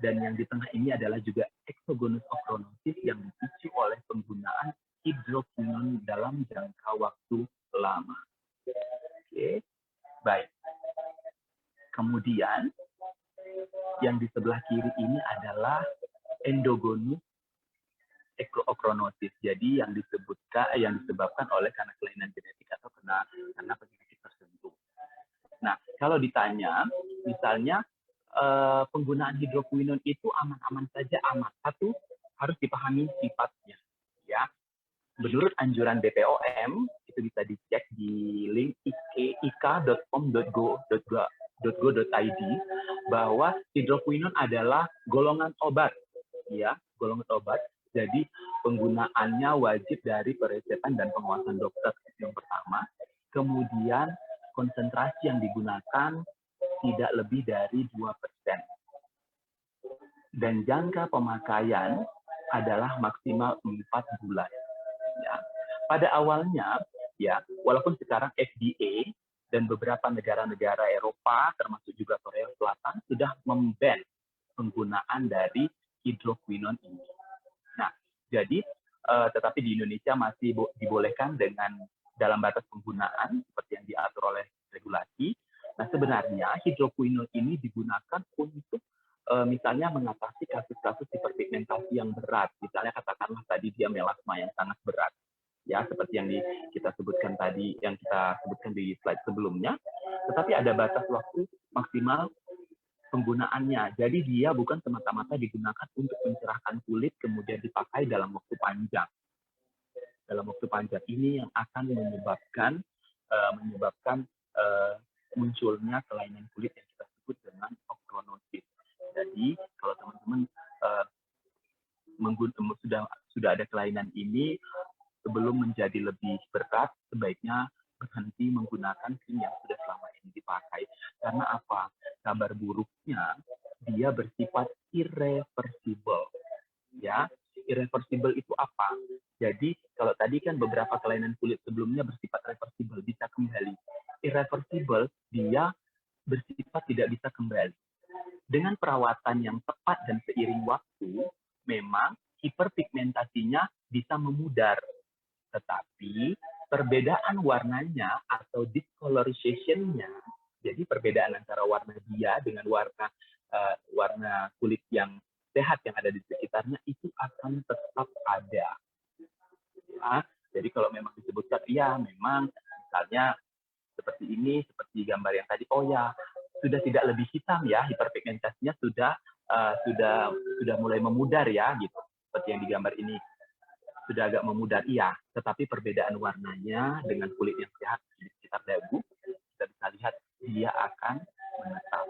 dan yang di tengah ini adalah juga exogonus ochronosis yang dipicu oleh penggunaan hidroquinon dalam jangka waktu lama. Oke, baik. Kemudian yang di sebelah kiri ini adalah endogonus ochronosis. Jadi yang disebabkan oleh karena kelainan genetik atau karena penyakit tertentu. Nah, kalau ditanya, misalnya penggunaan hidroquinon itu aman-aman saja, aman. Satu, harus dipahami sifatnya. Ya, menurut anjuran BPOM, itu bisa dicek di link ik.pom.go.id bahwa hidroquinon adalah golongan obat, ya, golongan obat. Jadi penggunaannya wajib dari peresepan dan pengawasan dokter yang pertama. Kemudian konsentrasi yang digunakan tidak lebih dari 2%. Dan jangka pemakaian adalah maksimal 4 bulan. Ya. Pada awalnya, ya, walaupun sekarang FDA dan beberapa negara-negara Eropa, termasuk juga Korea Selatan, sudah memban penggunaan dari hidroquinon ini. Nah, jadi tetapi di Indonesia masih dibolehkan dalam batas penggunaan seperti yang diatur oleh regulasi. Nah, sebenarnya hidroquinon ini digunakan untuk misalnya mengatasi kasus-kasus hiperpigmentasi yang berat. Misalnya katakanlah tadi dia melasma yang sangat berat. Ya, seperti yang kita sebutkan tadi, yang kita sebutkan di slide sebelumnya. Tetapi ada batas waktu maksimal penggunaannya. Jadi dia bukan semata-mata digunakan untuk mencerahkan kulit kemudian dipakai dalam waktu panjang. Dalam waktu panjang ini yang akan menyebabkan munculnya kelainan kulit yang kita sebut dengan ochronosis. Jadi kalau teman-teman sudah ada kelainan ini, sebelum menjadi lebih berat, sebaiknya berhenti menggunakan krim yang sudah selama ini dipakai. Karena apa? Kabar buruknya, dia bersifat irreversible. Ya, irreversible itu apa? Jadi kalau tadi kan beberapa kelainan kulit sebelumnya bersifat reversible, bisa kembali. Irreversible, dia bersifat tidak bisa kembali. Dengan perawatan yang tepat dan seiring waktu, memang hiperpigmentasinya bisa memudar. Tetapi perbedaan warnanya atau discolorization-nya, jadi perbedaan antara warna dia dengan warna kulit yang sehat yang ada di sekitarnya itu akan tetap ada. Ya, jadi kalau memang disebutkan, ya memang misalnya seperti ini, seperti gambar yang tadi, oh ya sudah tidak lebih hitam ya, hiperpigmentasinya sudah mulai memudar ya, gitu. Seperti yang di gambar ini sudah agak memudar, iya. Tetapi perbedaan warnanya dengan kulit yang sehat di sekitar dagu, kita bisa lihat dia akan menetap.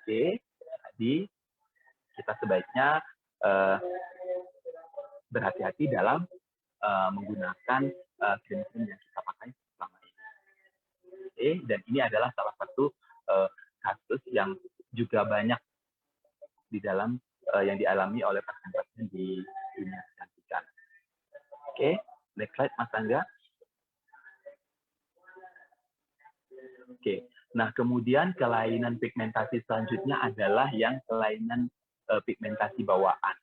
Oke, jadi kita sebaiknya berhati-hati dalam menggunakan krim-krim yang kita pakai selama ini. Oke, dan ini adalah salah satu kasus yang juga banyak di dalam yang dialami oleh pasien-pasien di dunia kecantikan. Oke, next slide Mas Angga. Oke, nah kemudian kelainan pigmentasi selanjutnya adalah yang kelainan pigmentasi bawaan.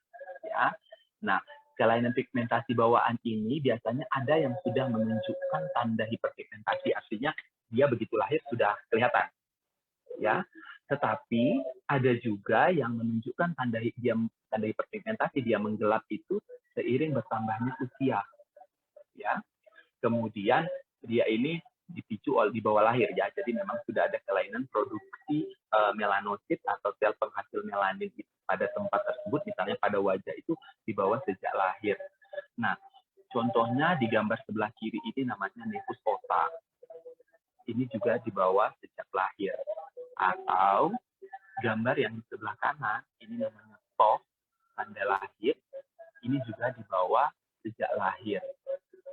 Ya, nah kelainan pigmentasi bawaan ini biasanya ada yang sudah menunjukkan tanda hiperpigmentasi, artinya dia begitu lahir sudah kelihatan. Ya, tetapi ada juga yang menunjukkan tanda hiperpigmentasi, dia menggelap itu seiring bertambahnya usia. Ya, kemudian dia ini dipicu di bawah lahir ya, jadi memang sudah ada kelainan produksi melanosit atau sel penghasil melanin pada tempat tersebut, misalnya pada wajah itu di bawah sejak lahir. Nah, contohnya di gambar sebelah kiri ini namanya nevus ossa. Ini juga di bawah sejak lahir. Atau gambar yang di sebelah kanan, ini namanya TOF, tanda lahir. Ini juga di bawah sejak lahir.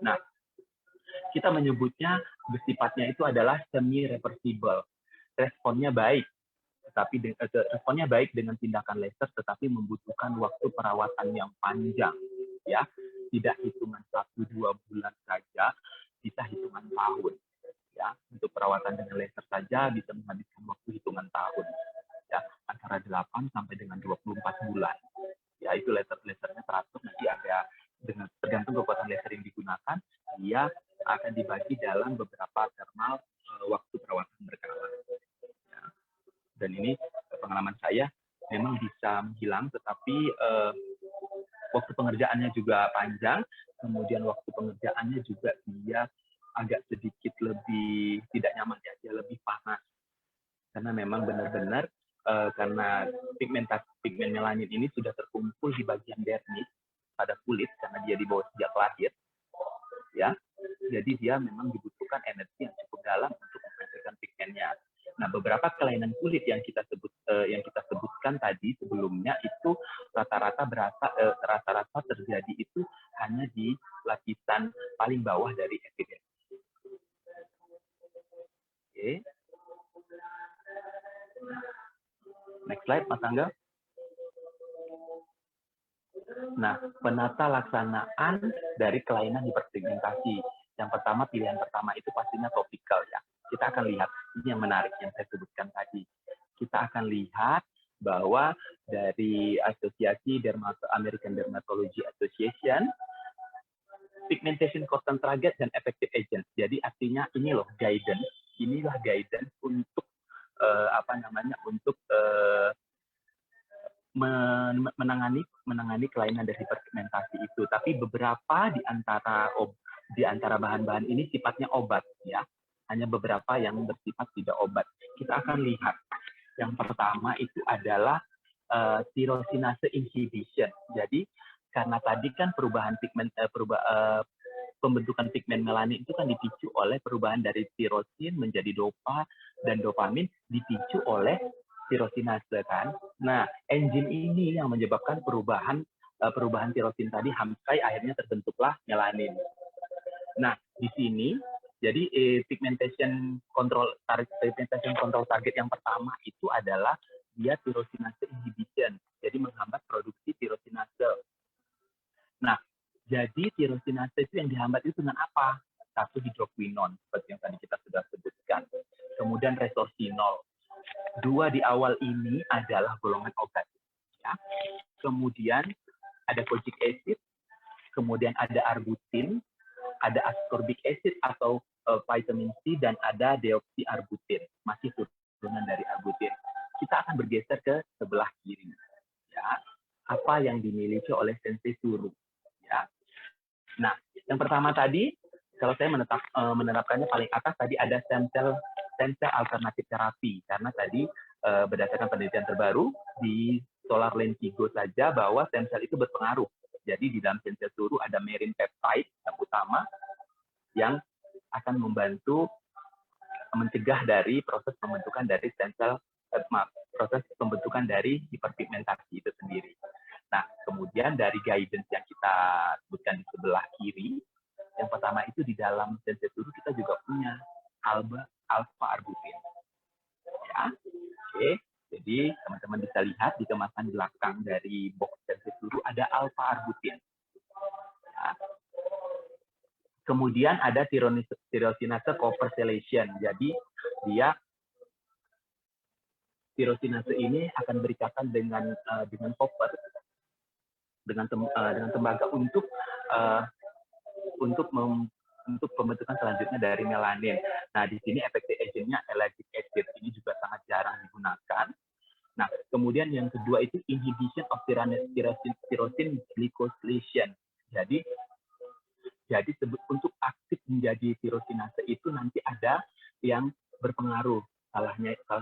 Nah, kita menyebutnya bersifatnya itu adalah semi reversible. Responnya baik, responnya baik dengan tindakan laser, tetapi membutuhkan waktu perawatan yang panjang, ya. Tidak hitungan 1-2 bulan saja, bisa hitungan tahun. Ya, untuk perawatan dengan laser saja bisa menghabiskan waktu hitungan tahun, ya, antara 8 sampai dengan 24 bulan. Ya, itu lasernya teratur nanti ada dengan tergantung kekuatan laser yang digunakan, dia akan dibagi dalam beberapa thermal waktu perawatan berkala. Ya. Dan ini pengalaman saya memang bisa menghilang, tetapi waktu pengerjaannya juga panjang, kemudian waktu pengerjaannya juga dia agak sedikit lebih tidak nyaman, ya, dia lebih panas. Karena memang benar-benar karena pigmen melanin ini sudah terkumpul di bagian dermis pada kulit karena dia dibawa sejak lahir, ya. Jadi dia memang dibutuhkan energi yang cukup dalam untuk menghasilkan pigmennya. Nah, beberapa kelainan kulit yang kita sebutkan tadi sebelumnya itu rata-rata terjadi itu hanya di lapisan paling bawah dari epidermis. Oke. Next slide, Mas Angga. Nah, penata laksanaan dari kelainan hiperpigmentasi. Yang pertama, pilihan pertama itu pastinya topikal, ya. Kita akan lihat, ini yang menarik yang saya sebutkan tadi. Kita akan lihat bahwa dari Asosiasi American Dermatology Association, pigmentation constant target dan effective agents. Jadi artinya ini loh guidance, inilah guidance untuk untuk menangani kelainan dari hiperpigmentasi itu. Tapi beberapa di antara bahan-bahan ini sifatnya obat, ya. Hanya beberapa yang bersifat tidak obat. Kita akan lihat. Yang pertama itu adalah tyrosinase inhibition. Jadi karena tadi kan pembentukan pigmen melanin itu kan dipicu oleh perubahan dari tirosin menjadi dopa, dan dopamin dipicu oleh tirosinase, kan. Nah, enzim ini yang menyebabkan perubahan tirosin tadi sampai akhirnya terbentuklah melanin. Nah, di sini jadi pigmentation control target yang pertama itu adalah dia tirosinase inhibition. Jadi menghambat produksi tirosinase. Nah, jadi tirosinase itu yang dihambat itu dengan apa? 1 hidroquinon seperti yang tadi kita sudah sebutkan. Kemudian resorcinol. 2 di awal ini adalah golongan obat, ya. Kemudian ada kojic acid, kemudian ada arbutin, ada ascorbic acid atau vitamin C, dan ada deoksyarbutin, masih turunan dari arbutin. Kita akan bergeser ke sebelah kiri, ya. Apa yang dimiliki oleh Sensei Suru, ya. Nah, yang pertama tadi, kalau saya menerapkannya paling atas tadi ada stem cell alternatif terapi, karena tadi berdasarkan penelitian terbaru di Solar Lentigo saja bahwa stem cell itu berpengaruh. Jadi di dalam Sensei Suru ada merin peptide yang utama yang akan membantu mencegah dari proses pembentukan dari proses pembentukan dari hiperpigmentasi itu sendiri. Nah, kemudian dari guidance yang kita sebutkan di sebelah kiri, yang pertama itu di dalam Sensei Suru kita juga punya alpha arbutin. Ya, oke. Jadi teman-teman bisa lihat di kemasan belakang dari box Sensei Suru ada alpha arbutin. Ya. Kemudian ada tyrosinase coprocellation. Jadi dia tyrosinase ini akan berikatan dengan copper, dengan tembaga untuk pembentukan selanjutnya dari melanin. Nah, di sini efektif agentnya ellagic acid, ini juga sangat jarang digunakan. Nah, kemudian yang kedua itu inhibition of tyrosine glycosylation. Jadi untuk aktif menjadi tirosinase itu nanti ada yang berpengaruh. Salah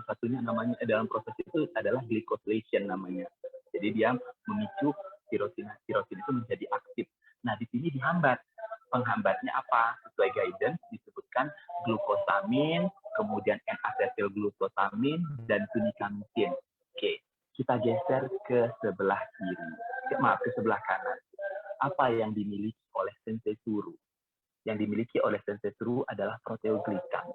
satunya namanya dalam proses itu adalah glycosylation namanya. Jadi dia memicu tirosin itu menjadi aktif. Nah, di sini dihambat. Penghambatnya apa? Sesuai guidance disebutkan glukosamin, kemudian N-acetylglucosamin, dan tunicamidin. Oke, kita geser ke sebelah kiri. Ke sebelah kanan. Apa yang dimiliki oleh sensei suruh. Yang dimiliki oleh sensei suruh adalah proteoglikan.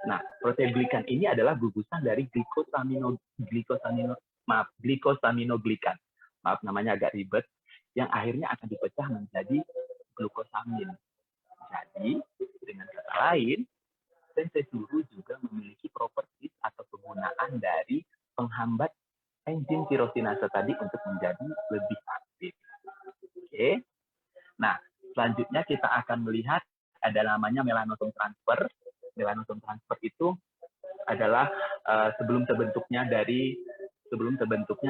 Nah, proteoglikan ini adalah gugusan dari glikosaminoglikan. Maaf, namanya agak ribet. Yang akhirnya akan dipecah menjadi glukosamin. Jadi, dengan kata lain, sensei suruh juga memiliki properties atau penggunaan dari penghambat enzim tirosinase tadi untuk menjadi lebih aktif. Oke. Nah, selanjutnya kita akan melihat ada namanya melanosom transfer. Melanosom transfer itu adalah sebelum terbentuknya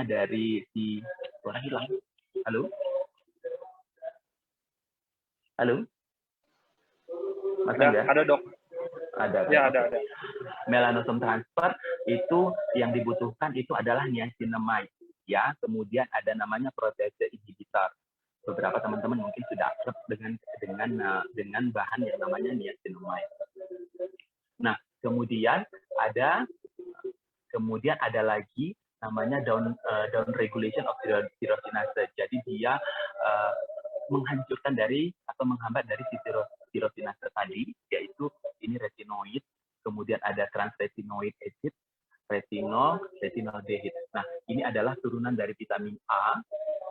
dari si suara hilang. Halo? Halo? Mas Angga? Ada dok. Ada. Ya, ada. Melanosom transfer itu yang dibutuhkan itu adalah niacinamide. Ya, kemudian ada namanya protease inhibitor. Beberapa teman-teman mungkin sudah akrab dengan bahan yang namanya niacinamide. Nah, kemudian ada lagi namanya down regulation of tirosinase. Jadi dia menghancurkan atau menghambat dari tirosinase tadi, yaitu ini retinoid, kemudian ada transretinoid acid, retinaldehid. Nah, ini adalah turunan dari vitamin A,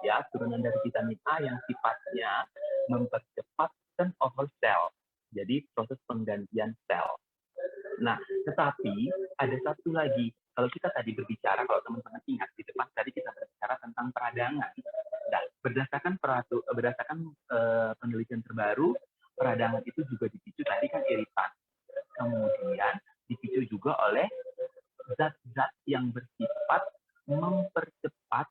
ya, turunan dari vitamin A yang sifatnya mempercepat turnover sel. Jadi proses penggantian sel. Nah, tetapi ada satu lagi. Kalau kita tadi berbicara, kalau teman-teman ingat di depan tadi kita berbicara tentang peradangan. Nah, berdasarkan penelitian terbaru, peradangan itu juga dipicu tadi kan iritan. Kemudian dipicu juga oleh zat-zat yang bersifat mempercepat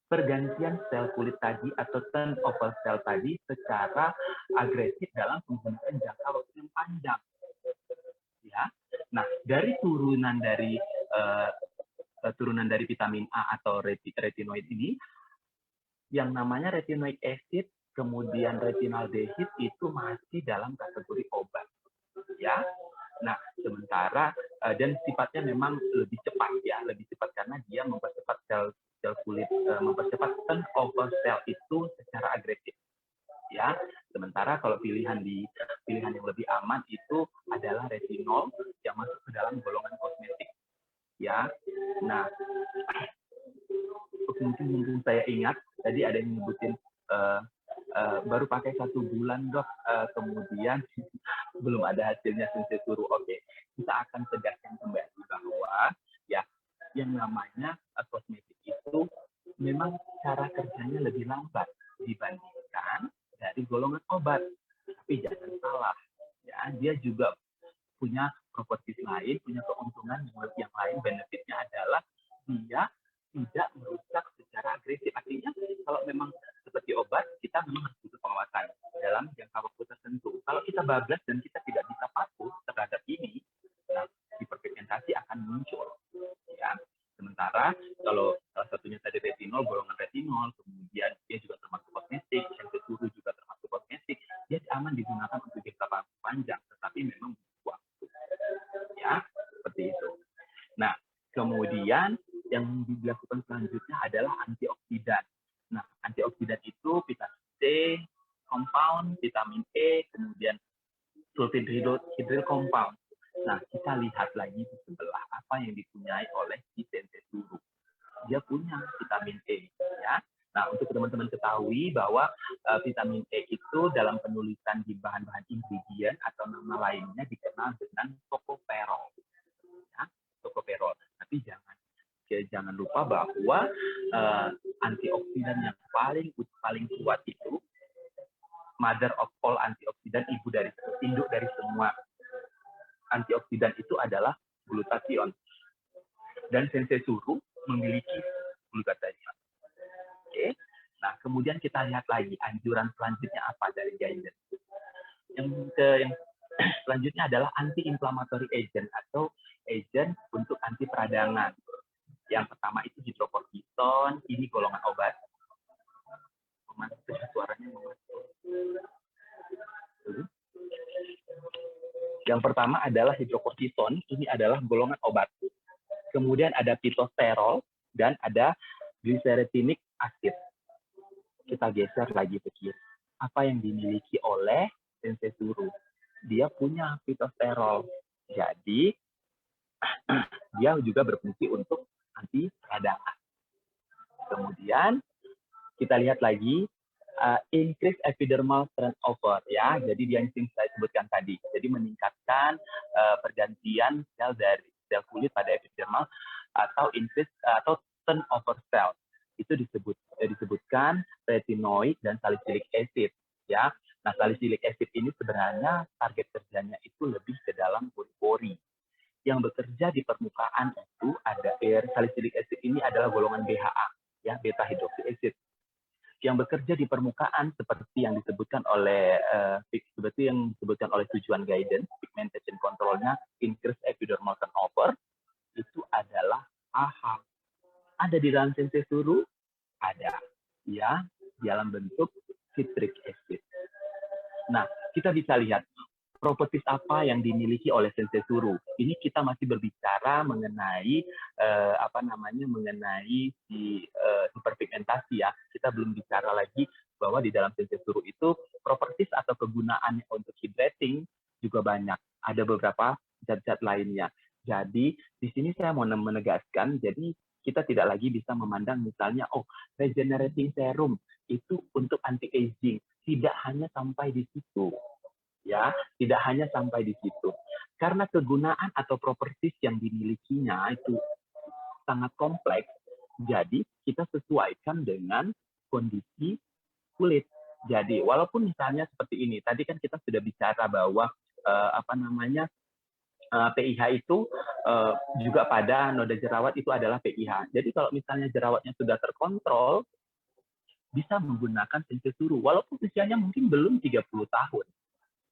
pergantian sel kulit tadi atau turnover sel tadi secara agresif dalam penggunaan jangka waktu yang panjang. Ya, nah dari turunan dari vitamin A atau retinoid ini, yang namanya retinoid acid kemudian retinaldehid itu masih dalam kategori obat. Ya, nah sementara dan sifatnya memang lebih cepat ya, lebih cepat karena dia mempercepat sel kulit, mempercepat turnover sel itu secara agresif. Ya, sementara kalau pilihan yang lebih aman itu adalah retinol yang masuk ke dalam golongan kosmetik. Ya, nah mungkin saya ingat tadi ada yang nyebutin baru pakai 1 bulan dok, kemudian belum ada hasilnya sensei suruh. Oke, kita akan tegaskan kembali bahwa ya yang namanya kosmetik itu memang cara kerjanya lebih lambat dibandingkan dari golongan obat. Tapi jangan salah, ya dia juga punya properti lain, punya keuntungan yang lain. Benefitnya adalah dia tidak merusak secara agresif. Artinya kalau memang seperti obat, kita memang harus butuh pengawasan dalam jangka waktu tertentu. Kalau kita bablas dan kita tidak bisa patuh terhadap ini, nah, hiperpigmentasi akan muncul. Ya. Sementara kalau salah satunya tadi retinol, golongan retinol, kemudian dia juga termasuk kosmetik, sensei suruh juga termasuk kosmetik, dia aman digunakan untuk jangka panjang, tetapi memang butuh waktu. Ya, seperti itu. Nah, kemudian yang dilakukan selanjutnya adalah antioksidan. Nah, antioksidan itu vitamin C, compound, vitamin E, kemudian sulfhydryl compound. Nah, kita lihat lagi di sebelah apa yang dipunyai oleh si sensei suruh. Dia punya vitamin E, ya. Nah, untuk teman-teman ketahui bahwa vitamin E itu dalam penulisan di bahan-bahan ingredient atau nama lainnya dikenal dengan tocopherol. Ya, tocopherol. Tapi jangan lupa bahwa antioksidan yang paling kuat itu, mother of all antioksidan, induk dari semua antioksidan itu adalah glutathione. Dan sensei suruh memiliki glutathione. Oke. Nah, kemudian kita lihat lagi anjuran selanjutnya apa dari guidance. Yang selanjutnya adalah anti-inflammatory agent atau agent untuk anti peradangan. Yang pertama itu hidrokortison, ini golongan obat. Suaranya Yang pertama adalah hidrokortison, ini adalah golongan obat. Kemudian ada pitosterol dan ada glyceretinic acid. Kita geser lagi ke kiri. apa yang dimiliki oleh sensei Suru. Dia punya fitosterol. Jadi, dia juga berfungsi untuk anti peradangan. Kemudian, kita lihat lagi, increase epidermal turnover, ya. Jadi, dia yang saya sebutkan tadi. Jadi, meningkatkan pergantian sel dari sel kulit pada epidermal atau increase atau turnover cell. Itu disebutkan retinoid dan salicylic acid, ya. Nah, salicylic acid ini sebenarnya target kerjanya itu lebih ke dalam pori-pori. Yang bekerja di permukaan itu ada salicylic acid ini adalah golongan BHA, ya, beta hydroxy acid. Yang bekerja di permukaan seperti yang disebutkan oleh tujuan guidance, pigmentation controlnya, increase epidermal turnover, itu adalah AHA. Ada di dalam sensei Suru, ada, ya, dalam bentuk citric acid. Nah, kita bisa lihat properties apa yang dimiliki oleh sensei Suru. Ini kita masih berbicara mengenai mengenai hiperpigmentasi, ya. Kita belum bicara lagi bahwa di dalam sensei Suru itu properties atau kegunaannya untuk hydrating juga banyak. Ada beberapa zat-zat lainnya. Jadi di sini saya mau menegaskan, jadi kita tidak lagi bisa memandang misalnya, regenerating serum itu untuk anti-aging. Tidak hanya sampai di situ. Ya, tidak hanya sampai di situ. Karena kegunaan atau properties yang dimilikinya itu sangat kompleks, jadi kita sesuaikan dengan kondisi kulit. Jadi, walaupun misalnya seperti ini, tadi kan kita sudah bicara bahwa PIH itu juga pada noda jerawat itu adalah PIH. Jadi kalau misalnya jerawatnya sudah terkontrol, bisa menggunakan sensei Suru, walaupun usianya mungkin belum 30 tahun.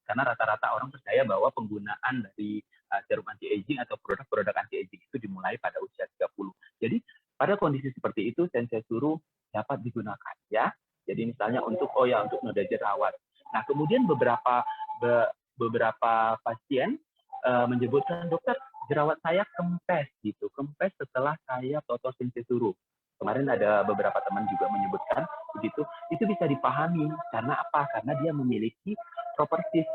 Karena rata-rata orang percaya bahwa penggunaan dari serum anti-aging atau produk-produk anti-aging itu dimulai pada usia 30. Jadi pada kondisi seperti itu, sensei Suru dapat digunakan, ya. Jadi misalnya untuk noda jerawat. Nah, kemudian beberapa pasien menyebutkan, dokter, jerawat saya kempes gitu, kempes setelah saya toto sensei Suru. Kemarin ada beberapa teman juga menyebutkan begitu. Itu bisa dipahami karena apa? Karena dia memiliki properties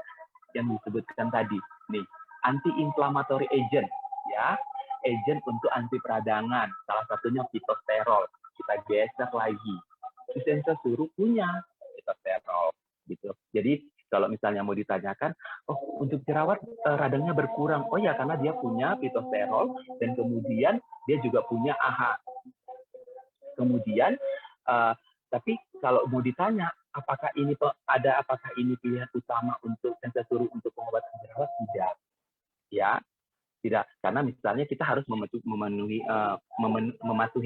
yang disebutkan tadi. Nih, anti-inflammatory agent, ya, agent untuk anti peradangan. Salah satunya fitosterol. Kita geser lagi. Sensei Suru punya fitosterol, gitu. Jadi kalau misalnya mau ditanyakan, untuk jerawat radangnya berkurang. Oh ya, karena dia punya fitosterol dan kemudian dia juga punya AHA. Kemudian, tapi kalau mau ditanya, apakah ini pilihan utama untuk sensei Suru untuk pengobatan jerawat? Tidak, ya, tidak. Karena misalnya kita harus mematuhi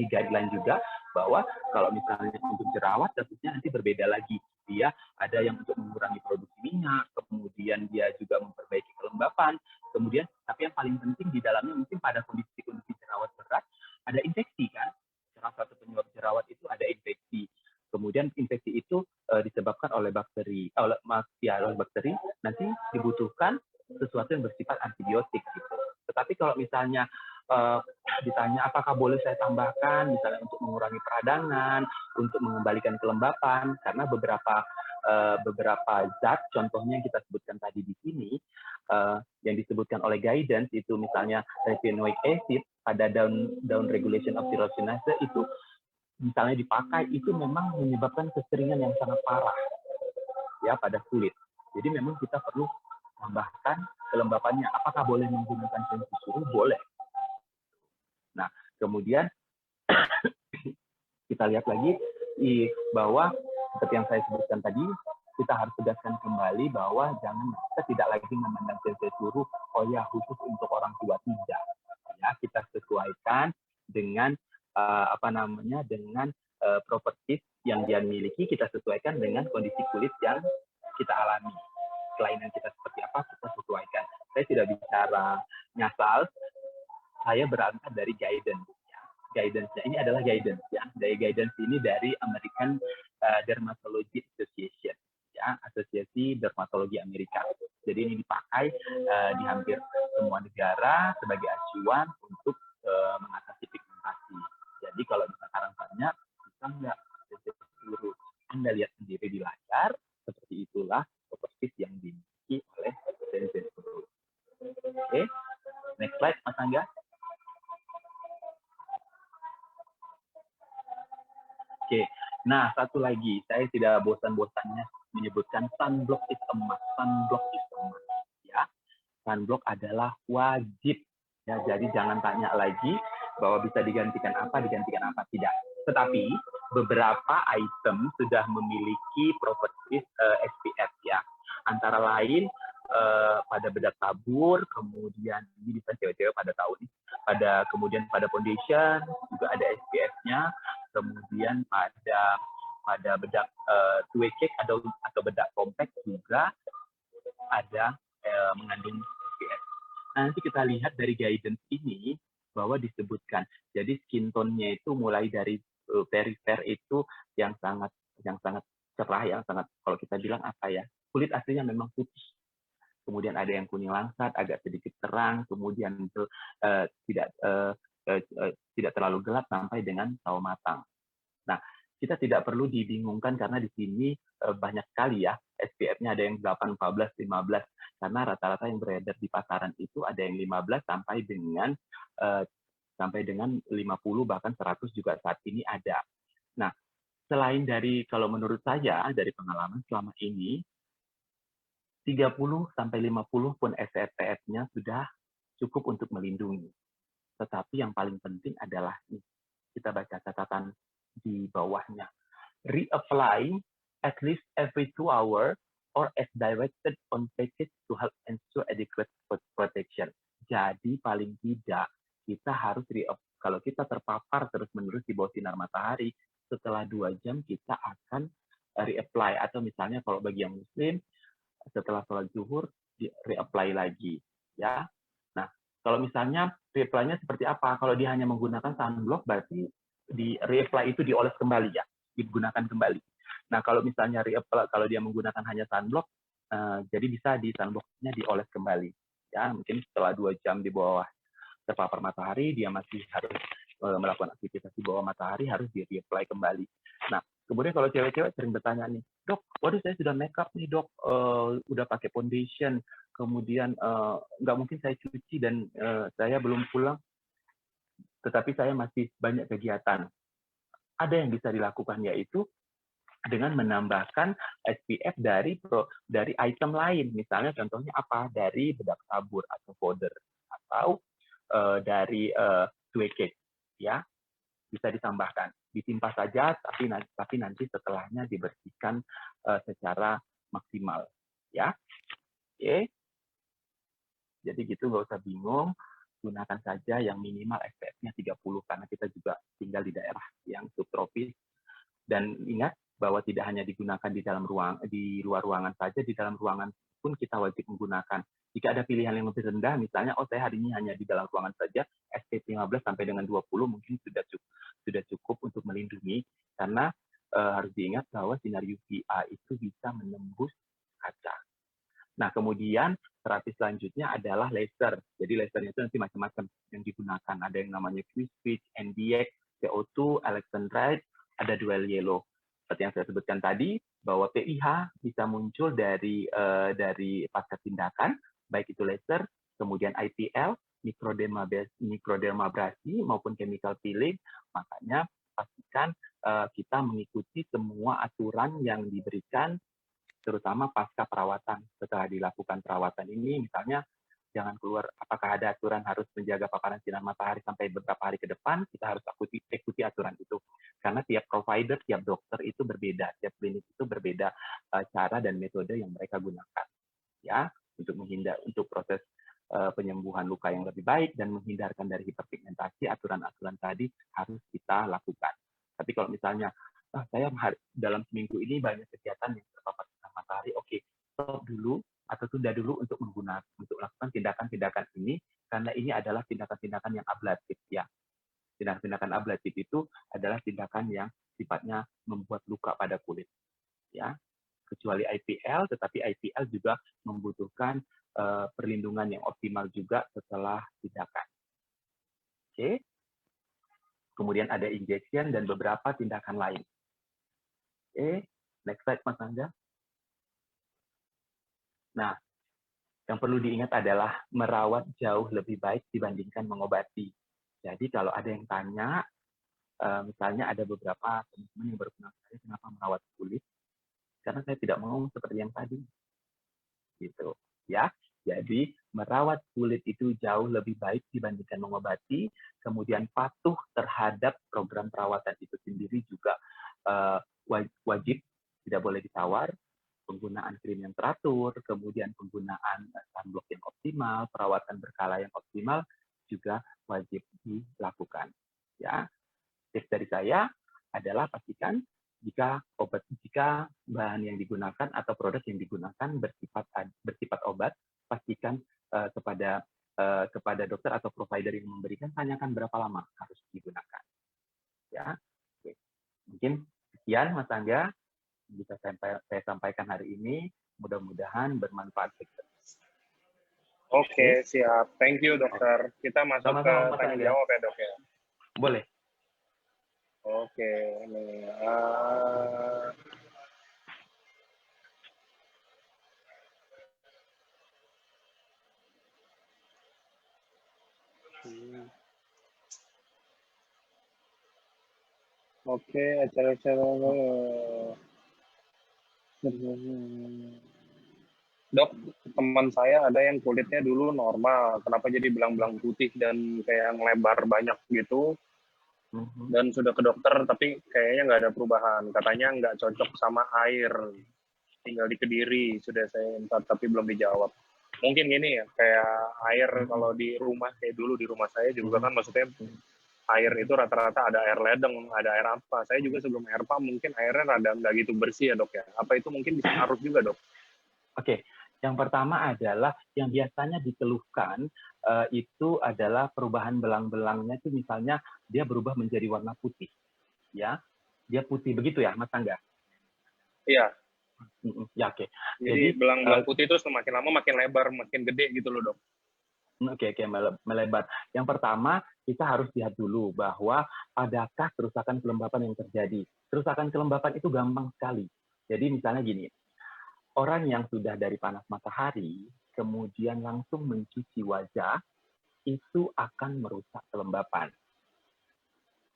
guideline juga bahwa kalau misalnya untuk jerawat tentunya nanti berbeda lagi. Dia ada yang untuk mengurangi produksi minyak, kemudian dia juga memperbaiki kelembapan, kemudian tapi yang paling penting di dalamnya mungkin pada kondisi-kondisi jerawat berat ada infeksi, kan. Salah satu penyebab jerawat itu ada infeksi. Kemudian infeksi itu disebabkan oleh bakteri, nanti dibutuhkan sesuatu yang bersifat antibiotik gitu. Tetapi kalau misalnya ditanya apakah boleh saya tambahkan misalnya untuk mengurangi peradangan, untuk mengembalikan kelembapan, karena beberapa zat, contohnya yang kita sebutkan tadi di sini, yang disebutkan oleh guidance itu misalnya retinoic acid pada down regulation of tyrosinase itu misalnya dipakai, itu memang menyebabkan kekeringan yang sangat parah, ya, pada kulit. Jadi memang kita perlu tambahkan kelembapannya. Apakah boleh menggunakan sensei Suru? Boleh. Nah, kemudian kita lihat lagi bahwa seperti yang saya sebutkan tadi, kita harus tegaskan kembali bahwa kita tidak lagi memandang sensei Suru khusus untuk orang tua, tidak. Ya, kita sesuaikan dengan properties yang dia miliki, kita sesuaikan dengan kondisi kulit yang kita alami. Kelainan kita seperti apa, kita sesuaikan. Saya tidak bicara nyasal, saya berangkat dari guidance. Guidance-nya ini adalah guidance, ya. Dari guidance ini dari American Dermatology Association, ya, Asosiasi Dermatologi Amerika. Jadi ini dipakai di hampir semua negara sebagai acuan untuk mengatasi pigmentasi. Jadi kalau misalkan tanya, bisa nggak sensei Suru? Anda lihat sendiri di layar, Oke. Nah, satu lagi, saya tidak bosan-bosannya menyebutkan sunblock is a must. Sunblock is a must. Ya, sunblock adalah wajib. Ya, jadi jangan tanya lagi bahwa bisa digantikan apa tidak. Tetapi beberapa item sudah memiliki properties SPF ya. Antara lain pada bedak tabur, kemudian ini bisa cewek-cewek pada tahu nih. Kemudian pada foundation juga ada SPF-nya. Kemudian pada bedak two-way cake atau bedak compact juga ada mengandung SPF. Nah, nanti kita lihat dari guidance ini bahwa disebutkan. Jadi skin tone-nya itu mulai dari very fair itu yang sangat cerah, yang sangat, kalau kita bilang apa ya, kulit aslinya memang putih. Kemudian ada yang kuning langsat, agak sedikit terang, kemudian itu tidak terlalu gelap sampai dengan sawo matang. Nah, kita tidak perlu dibingungkan karena di sini banyak sekali ya SPF-nya, ada yang 8, 14, 15, karena rata-rata yang beredar di pasaran itu ada yang 15 sampai dengan 50 bahkan 100 juga saat ini ada. Nah, selain dari, kalau menurut saya dari pengalaman selama ini 30 sampai 50 pun SPF-nya sudah cukup untuk melindungi. Tetapi yang paling penting adalah kita baca catatan di bawahnya. Reapply at least every 2 hours or as directed on package to help ensure adequate protection. Jadi paling tidak kita harus kalau kita terpapar terus-menerus di bawah sinar matahari, setelah 2 jam kita akan reapply, atau misalnya kalau bagi yang muslim setelah sholat zuhur di reapply lagi ya. Nah, kalau misalnya reapply-nya seperti apa? Kalau dia hanya menggunakan sunblock, berarti di reapply itu dioles kembali ya, digunakan kembali. Nah, kalau misalnya reapply, kalau dia menggunakan hanya sunblock, jadi bisa di sunblock-nya dioles kembali ya. Mungkin setelah 2 jam di bawah terpapar matahari, dia masih harus melakukan aktivitas di bawah matahari, harus di reapply kembali. Nah, kemudian kalau cewek-cewek sering bertanya nih, dok, waduh saya sudah make up nih dok, udah pakai foundation, kemudian nggak mungkin saya cuci dan saya belum pulang, tetapi saya masih banyak kegiatan. Ada yang bisa dilakukan, yaitu dengan menambahkan SPF dari item lain. Misalnya contohnya apa? Dari bedak tabur atau powder, atau dari two-way cake ya. Bisa ditambahkan, ditimpa saja, tapi nanti setelahnya dibersihkan secara maksimal, ya. Oke. Jadi gitu, nggak usah bingung, gunakan saja yang minimal SPF-nya 30 karena kita juga tinggal di daerah yang subtropis. Dan ingat bahwa tidak hanya digunakan di luar ruangan saja, di dalam ruangan pun kita wajib menggunakan. Jika ada pilihan yang lebih rendah, misalnya, saya hari ini hanya di dalam ruangan saja, SPF 15 sampai dengan 20 mungkin sudah cukup untuk melindungi, karena harus diingat bahwa sinar UVA itu bisa menembus kaca. Nah, kemudian terapi selanjutnya adalah laser. Jadi lasernya itu nanti macam-macam yang digunakan. Ada yang namanya Q-switch, NDX, CO2, electron-right, ada dual yellow. Seperti yang saya sebutkan tadi, bahwa PIH bisa muncul dari pasca tindakan, baik itu laser, kemudian IPL, mikrodermabrasi, maupun chemical peeling. Makanya pastikan kita mengikuti semua aturan yang diberikan, terutama pasca perawatan. Setelah dilakukan perawatan ini, misalnya jangan keluar, apakah ada aturan harus menjaga paparan sinar matahari sampai beberapa hari ke depan, kita harus ikuti aturan itu. Karena tiap provider, tiap dokter itu berbeda, tiap klinik itu berbeda cara dan metode yang mereka gunakan. Ya, untuk proses penyembuhan luka yang lebih baik dan menghindarkan dari hiperpigmentasi, aturan-aturan tadi harus kita lakukan. Tapi kalau misalnya, saya dalam seminggu ini banyak kegiatan yang terpapar sinar matahari, oke, stop dulu atau tunda dulu untuk melakukan tindakan-tindakan ini, karena ini adalah tindakan-tindakan yang ablatif ya. Tindakan-tindakan ablatif itu adalah tindakan yang sifatnya membuat luka pada kulit ya. Kecuali IPL, tetapi IPL juga membutuhkan perlindungan yang optimal juga setelah tindakan. Oke. Kemudian ada injection dan beberapa tindakan lain. Oke, next slide Mas Angga. Nah, yang perlu diingat adalah merawat jauh lebih baik dibandingkan mengobati. Jadi kalau ada yang tanya, misalnya ada beberapa teman-teman yang baru kenal saya, kenapa merawat kulit? Karena saya tidak mau seperti yang tadi, gitu ya. Jadi merawat kulit itu jauh lebih baik dibandingkan mengobati. Kemudian patuh terhadap program perawatan itu sendiri juga wajib, tidak boleh ditawar. Penggunaan krim yang teratur, kemudian penggunaan sunblock yang optimal, perawatan berkala yang optimal juga wajib dilakukan. Ya, tips dari saya adalah pastikan jika bahan yang digunakan atau produk yang digunakan bersifat obat, pastikan kepada dokter atau provider yang memberikan, tanyakan berapa lama harus digunakan. Ya, oke. Mungkin sekian Mas Angga bisa saya sampaikan hari ini. Mudah-mudahan bermanfaat. Oke, siap. Thank you, dokter. Kita masuk ke tanya jawab ya, dok ya. Boleh. Oke, nih. Oke, acara-acara. Dok, teman saya ada yang kulitnya dulu normal, kenapa jadi belang-belang putih dan kayak ngelebar banyak gitu, dan sudah ke dokter tapi kayaknya nggak ada perubahan, katanya nggak cocok sama air, tinggal di Kediri, sudah saya minta tapi belum dijawab. Mungkin gini ya, kayak air kalau di rumah, kayak dulu di rumah saya juga kan, maksudnya air itu rata-rata ada air ledeng, ada air apa. Saya juga sebelum air pump mungkin airnya rada nggak gitu bersih ya dok ya. Apa itu mungkin bisa ngaruh juga dok? Oke, yang pertama adalah yang biasanya dikeluhkan itu adalah perubahan belang-belangnya itu misalnya dia berubah menjadi warna putih, ya, dia putih begitu ya, Mas Angga? Iya. Ya oke. Jadi belang-belang putih itu semakin lama makin lebar, makin gede gitu loh dok. Oke, melebar. Yang pertama, kita harus lihat dulu bahwa adakah kerusakan kelembapan yang terjadi. Kerusakan kelembapan itu gampang sekali. Jadi misalnya gini, orang yang sudah dari panas matahari, kemudian langsung mencuci wajah, itu akan merusak kelembapan.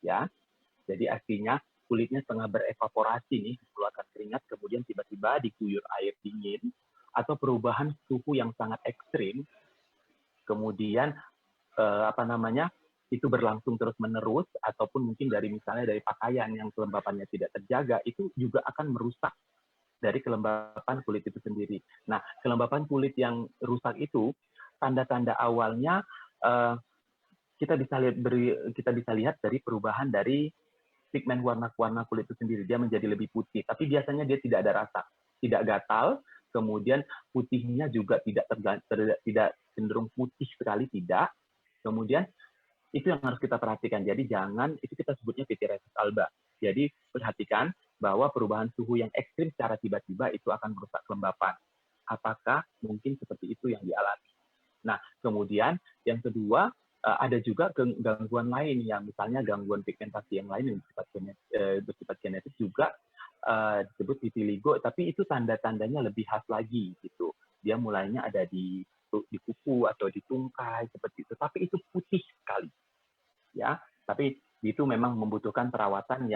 Ya, jadi artinya kulitnya tengah berevaporasi nih, mengeluarkan keringat, kemudian tiba-tiba diguyur air dingin, atau perubahan suhu yang sangat ekstrim, kemudian itu berlangsung terus-menerus, ataupun mungkin misalnya dari pakaian yang kelembapannya tidak terjaga, itu juga akan merusak dari kelembapan kulit itu sendiri. Nah, kelembapan kulit yang rusak itu, tanda-tanda awalnya kita bisa lihat dari perubahan dari pigmen warna kulit itu sendiri. Dia menjadi lebih putih, tapi biasanya dia tidak ada rasa, tidak gatal, kemudian putihnya juga tidak cenderung putih sekali, tidak. Kemudian itu yang harus kita perhatikan. Jadi jangan, itu kita sebutnya pityriasis alba. Jadi perhatikan bahwa perubahan suhu yang ekstrim secara tiba-tiba itu akan merusak kelembapan. Apakah mungkin seperti itu yang dialami? Nah, kemudian yang kedua, ada juga gangguan lain, yang misalnya gangguan pigmentasi yang lain yang bersifat genetik juga disebut vitiligo, tapi itu tanda-tandanya lebih khas lagi gitu. Dia mulainya ada di kuku atau di tungkai seperti itu, tapi itu putih sekali. Ya, tapi itu memang membutuhkan perawatan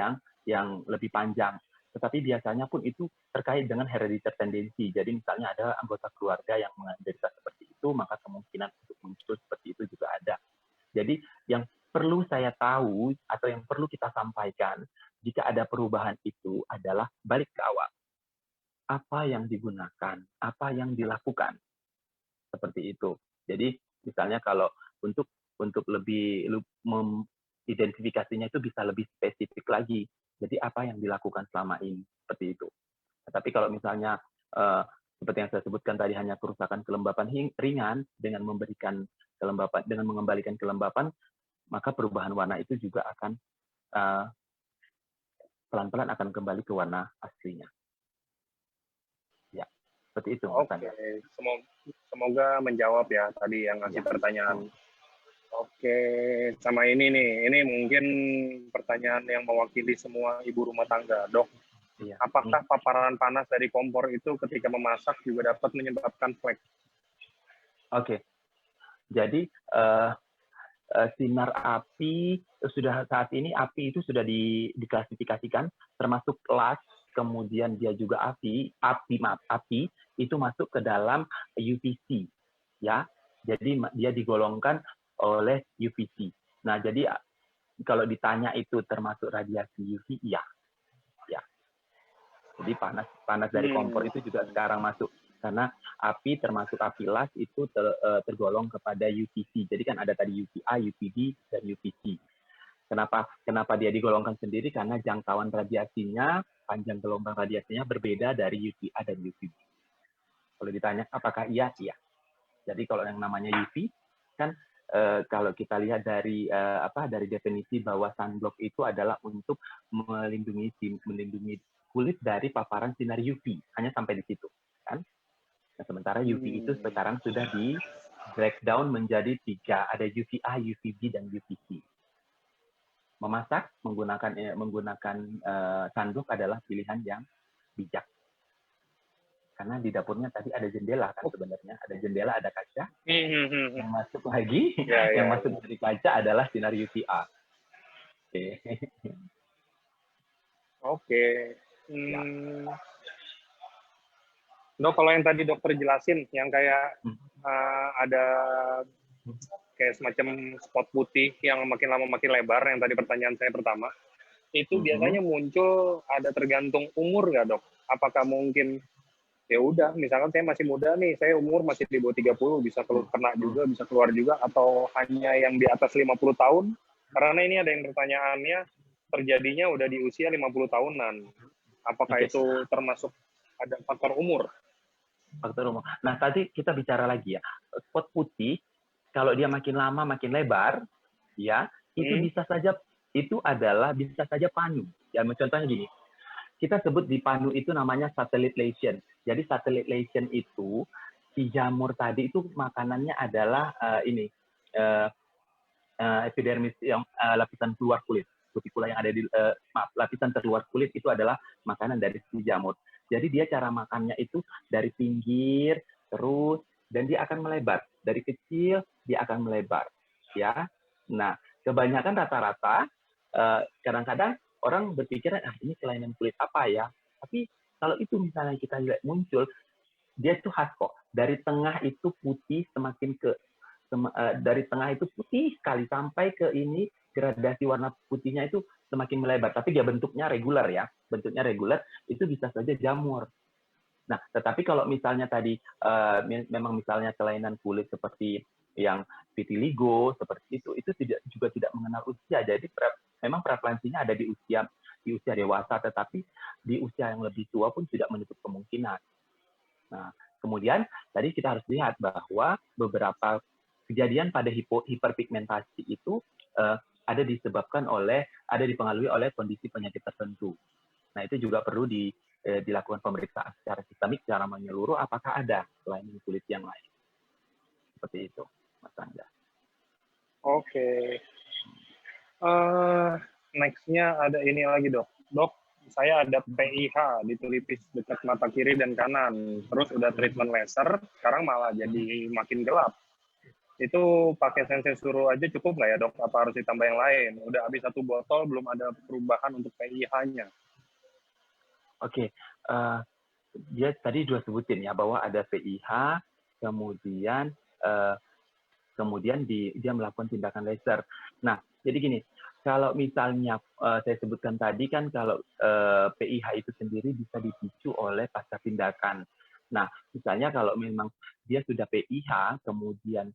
yang lebih panjang. Tetapi biasanya pun itu terkait dengan hereditary tendency. Jadi misalnya ada anggota keluarga yang menderita seperti itu, maka kemungkinan untuk muncul seperti itu juga ada. Jadi yang perlu saya tahu atau yang perlu kita sampaikan jika ada perubahan itu adalah balik ke awal. Apa yang digunakan, apa yang dilakukan. Seperti itu. Jadi misalnya kalau untuk lebih identifikasinya itu bisa lebih spesifik lagi. Jadi apa yang dilakukan selama ini, seperti itu. Tapi kalau misalnya seperti yang saya sebutkan tadi, hanya kerusakan kelembapan ringan dengan mengembalikan kelembapan, maka perubahan warna itu juga akan pelan-pelan akan kembali ke warna aslinya. Ya, seperti itu. Oke, semoga menjawab ya tadi yang ngasih pertanyaan. Oke, sama ini nih, ini mungkin pertanyaan yang mewakili semua ibu rumah tangga, dok. Apakah paparan panas dari kompor itu ketika memasak juga dapat menyebabkan flek? Oke, jadi sinar api sudah saat ini api itu sudah diklasifikasikan termasuk las, kemudian dia juga api itu masuk ke dalam UVC ya. Jadi dia digolongkan oleh UVC. Nah, jadi kalau ditanya itu termasuk radiasi UV, iya. Ya. Jadi panas dari kompor itu juga sekarang masuk karena api termasuk api las itu tergolong kepada UVC. Jadi kan ada tadi UVA, UVB, dan UVC. Kenapa dia digolongkan sendiri? Karena jangkauan radiasinya, panjang gelombang radiasinya berbeda dari UVA dan UVB. Kalau ditanya apakah iya, iya. Jadi kalau yang namanya UV kan kalau kita lihat dari dari definisi bahwa sunblock itu adalah untuk melindungi kulit dari paparan sinar UV, hanya sampai di situ kan. Nah, sementara UV itu sekarang sudah di breakdown menjadi 3, ada UVA, UVB, dan UVC. Memasak menggunakan sunblock adalah pilihan yang bijak. Karena di dapurnya tadi ada jendela kan sebenarnya, ada jendela, ada kaca. Yang masuk lagi, yang masuk dari kaca adalah sinar UVA. Oke. Dok, kalau yang tadi dokter jelasin, yang kayak ada kayak semacam spot putih yang makin lama makin lebar, yang tadi pertanyaan saya pertama, itu biasanya muncul ada tergantung umur nggak, Dok? Apakah mungkin ya udah, misalkan saya masih muda nih, saya umur masih di bawah 30, bisa kena juga, bisa keluar juga, atau hanya yang di atas 50 tahun? Karena ini ada yang pertanyaannya, terjadinya udah di usia 50 tahunan. Apakah itu termasuk ada faktor umur? Faktor umur. Nah, tadi kita bicara lagi ya, spot putih, kalau dia makin lama, makin lebar, ya, itu bisa saja, bisa saja panu. Ya, contohnya gini, kita sebut di panu itu namanya satellite lesion. Jadi satellite lesion itu si jamur tadi itu makanannya adalah epidermis yang lapisan luar kulit. Kutikula yang ada di lapisan terluar kulit itu adalah makanan dari si jamur. Jadi dia cara makannya itu dari pinggir terus dan dia akan melebar. Dari kecil dia akan melebar, ya. Nah, kebanyakan rata-rata kadang-kadang orang berpikir, ini kelainan kulit apa ya? Tapi kalau itu misalnya kita lihat muncul, dia itu khas kok. Dari tengah itu putih dari tengah itu putih sekali sampai ke ini gradasi warna putihnya itu semakin melebar. Tapi dia bentuknya reguler ya. Bentuknya reguler itu bisa saja jamur. Nah, tetapi kalau misalnya tadi memang misalnya kelainan kulit seperti yang vitiligo seperti itu juga tidak mengenal usia. Jadi memang prevalensinya ada di usia dewasa, tetapi di usia yang lebih tua pun tidak menutup kemungkinan. Nah, kemudian tadi kita harus lihat bahwa beberapa kejadian pada hiperpigmentasi itu ada dipengaruhi oleh kondisi penyakit tertentu. Nah, itu juga perlu dilakukan pemeriksaan secara sistemik, secara menyeluruh, apakah ada kelainan kulit yang lain. Seperti itu, Mas Angga. Oke. Next-nya ada ini lagi, Dok. Dok, saya ada PIH di pelipis dekat mata kiri dan kanan. Terus udah treatment laser, sekarang malah jadi makin gelap. Itu pakai sensei suruh aja cukup nggak ya, Dok? Apa harus ditambah yang lain? Udah habis 1 botol, belum ada perubahan untuk PIH-nya. Oke. Dia tadi sudah sebutin ya, bahwa ada PIH, kemudian dia melakukan tindakan laser. Nah, jadi gini, kalau misalnya saya sebutkan tadi kan kalau PIH itu sendiri bisa dipicu oleh pasca tindakan. Nah, misalnya kalau memang dia sudah PIH, kemudian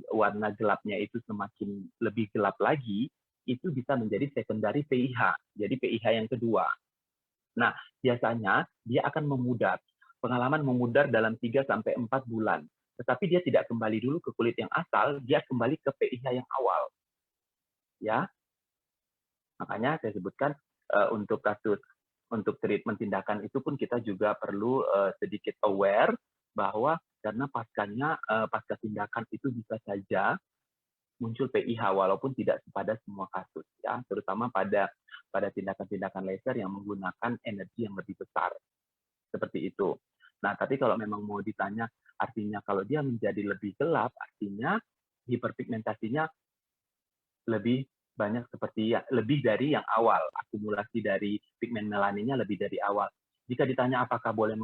warna gelapnya itu semakin lebih gelap lagi, itu bisa menjadi secondary PIH. Jadi PIH yang kedua. Nah, biasanya dia akan memudar. Pengalaman memudar dalam 3-4 bulan. Tetapi dia tidak kembali dulu ke kulit yang asal, dia kembali ke PIH yang awal. Ya. Makanya saya sebutkan untuk treatment tindakan itu pun kita juga perlu sedikit aware bahwa karena pasca tindakan itu bisa saja muncul PIH walaupun tidak pada semua kasus ya, terutama pada tindakan-tindakan laser yang menggunakan energi yang lebih besar. Seperti itu. Nah, tapi kalau memang mau ditanya artinya kalau dia menjadi lebih gelap, artinya hiperpigmentasinya lebih banyak lebih dari yang awal, akumulasi dari pigmen melaninnya lebih dari awal. Jika ditanya apakah boleh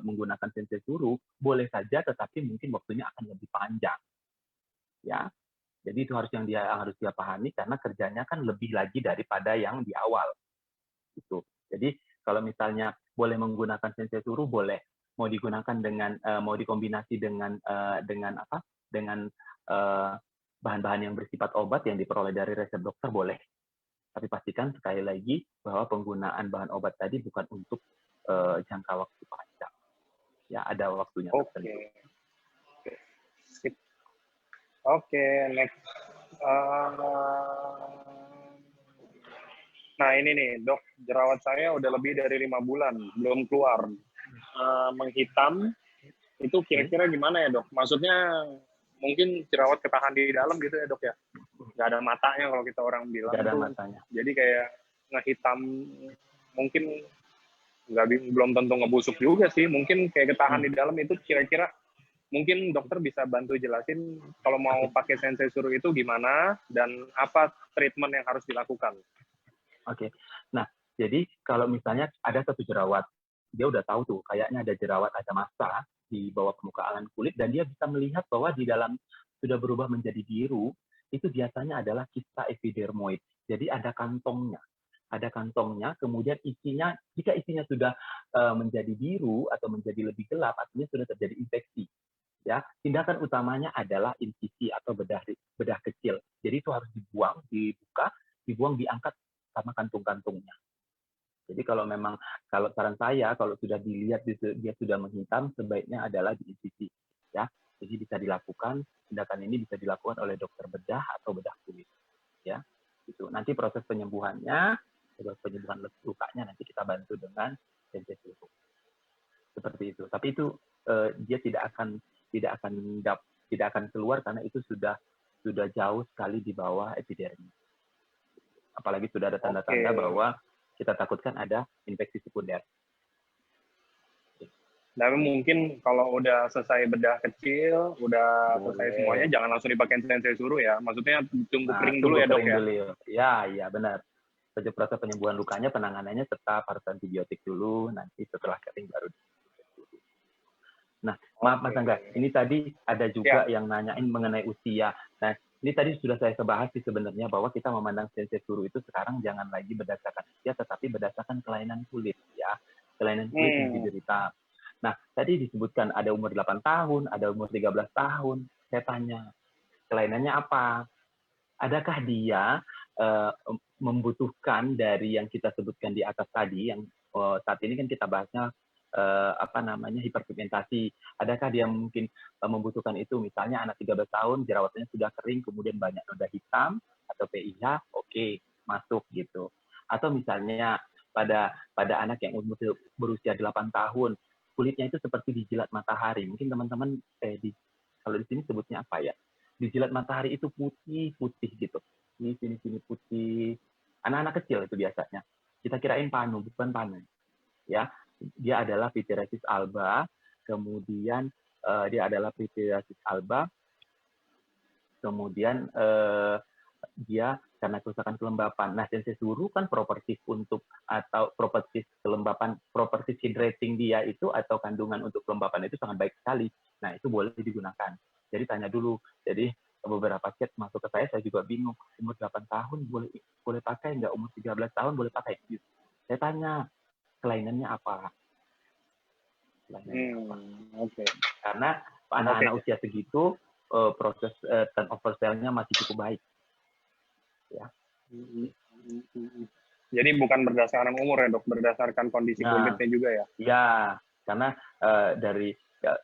menggunakan sensei suru, boleh saja, tetapi mungkin waktunya akan lebih panjang, ya. Jadi itu harus dia pahami, karena kerjanya kan lebih lagi daripada yang di awal. Gitu. Jadi kalau misalnya boleh menggunakan sensei suru, boleh. Mau digunakan mau dikombinasi dengan bahan-bahan yang bersifat obat yang diperoleh dari resep dokter, boleh. Tapi pastikan sekali lagi bahwa penggunaan bahan obat tadi bukan untuk jangka waktu panjang. Ya, ada waktunya tertentu. Sip. Oke, next. Nah ini nih dok, jerawat saya udah lebih dari 5 bulan, belum keluar. Menghitam, itu kira-kira gimana ya dok? Maksudnya mungkin jerawat ketahan di dalam gitu ya dok ya? Nggak ada matanya kalau kita orang bilang. Nggak ada tuh. matanya. Jadi kayak ngehitam, mungkin belum tentu ngebusuk juga sih. Mungkin kayak ketahan di dalam itu kira-kira, mungkin dokter bisa bantu jelasin kalau mau pakai sensei suru itu gimana dan apa treatment yang harus dilakukan. Oke. Nah, jadi kalau misalnya ada satu jerawat, dia udah tahu tuh, kayaknya ada jerawat, ada massa di bawah permukaan kulit, dan dia bisa melihat bahwa di dalam sudah berubah menjadi biru, itu biasanya adalah kista epidermoid. Jadi ada kantongnya. Ada kantongnya, kemudian isinya, jika isinya sudah menjadi biru atau menjadi lebih gelap, artinya sudah terjadi infeksi. Ya, tindakan utamanya adalah insisi atau bedah kecil. Jadi itu harus dibuang, dibuang, diangkat sama kantung-kantungnya. Jadi kalau saran saya, kalau sudah dilihat dia sudah menghitam, sebaiknya adalah diinsisi, ya. Jadi bisa dilakukan, tindakan ini bisa dilakukan oleh dokter bedah atau bedah kulit, ya. Itu nanti proses penyembuhan lukanya nanti kita bantu dengan sensei suru. Seperti itu. Tapi itu dia tidak akan keluar karena itu sudah jauh sekali di bawah epidermis. Apalagi sudah ada tanda-tanda bahwa kita takutkan ada infeksi sekunder. Tapi mungkin kalau udah selesai bedah kecil, udah selesai semuanya, jangan langsung dipakai sensei suru ya. Maksudnya tunggu kering dulu ya dok ya? Ya, benar. Proses penyembuhan lukanya, penanganannya tetap harus antibiotik dulu, nanti setelah kering baru. Nah, maaf Mas Angga, ini tadi ada juga yang nanyain mengenai usia. Nah, ini tadi sudah saya bahas sih sebenarnya, bahwa kita memandang sensei suru itu sekarang jangan lagi berdasarkan usia, tetapi berdasarkan kelainan kulit, ya. Kelainan kulit yang diderita. Nah, tadi disebutkan ada umur 8 tahun, ada umur 13 tahun. Saya tanya, kelainannya apa? Adakah dia membutuhkan dari yang kita sebutkan di atas tadi, yang saat ini kan kita bahasnya hiperpigmentasi. Adakah dia mungkin membutuhkan itu? Misalnya anak 13 tahun, jerawatnya sudah kering, kemudian banyak noda hitam atau PIH, oke, masuk gitu. Atau misalnya pada anak yang berusia 8 tahun, kulitnya itu seperti dijilat matahari. Mungkin teman-teman kalau di sini sebutnya apa ya? Dijilat matahari itu putih gitu. Ini sini putih. Anak-anak kecil itu biasanya. Kita kirain panu, bukan panu. Ya, dia adalah pityriasis alba, kemudian kemudian dia karena kerusakan kelembapan. Nah, sensei suru kan propertis kelembapan, propertis hydrating dia itu atau kandungan untuk kelembapan itu sangat baik sekali. Nah, itu boleh digunakan. Jadi tanya dulu. Jadi beberapa chat masuk ke saya juga bingung. Umur 8 tahun boleh pakai nggak? Umur 13 tahun boleh pakai? Saya tanya, kelainannya apa? Karena anak-anak usia segitu proses turnover sel-nya masih cukup baik. Ya. Jadi bukan berdasarkan umur ya dok, berdasarkan kondisi kulitnya juga ya? Ya, karena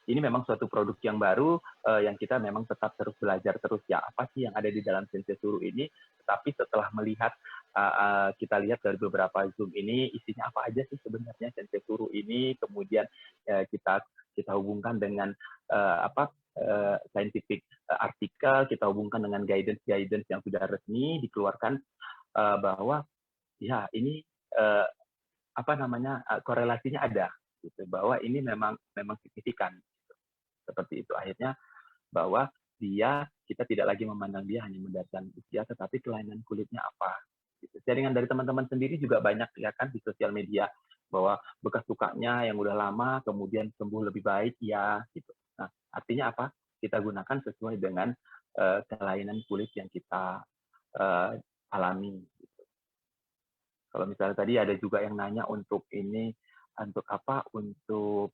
ini memang suatu produk yang baru yang kita memang tetap terus belajar terus ya, apa sih yang ada di dalam sensei suru ini. Tetapi setelah melihat kita lihat dari beberapa Zoom ini isinya apa aja sih sebenarnya sensei suru ini, kemudian kita hubungkan dengan scientific artikel, kita hubungkan dengan guidance yang sudah resmi dikeluarkan bahwa ya ini korelasinya ada gitu, bahwa ini memang signifikan gitu. Seperti itu, akhirnya bahwa dia kita tidak lagi memandang dia hanya berdasarkan usia, tetapi kelainan kulitnya apa. Gitu. Jaringan dari teman-teman sendiri juga banyak ya kan di sosial media, bahwa bekas lukanya yang udah lama kemudian sembuh lebih baik ya gitu. Nah, artinya apa? Kita gunakan sesuai dengan kelainan kulit yang kita alami. Gitu. Kalau misalnya tadi ada juga yang nanya untuk ini, untuk apa? Untuk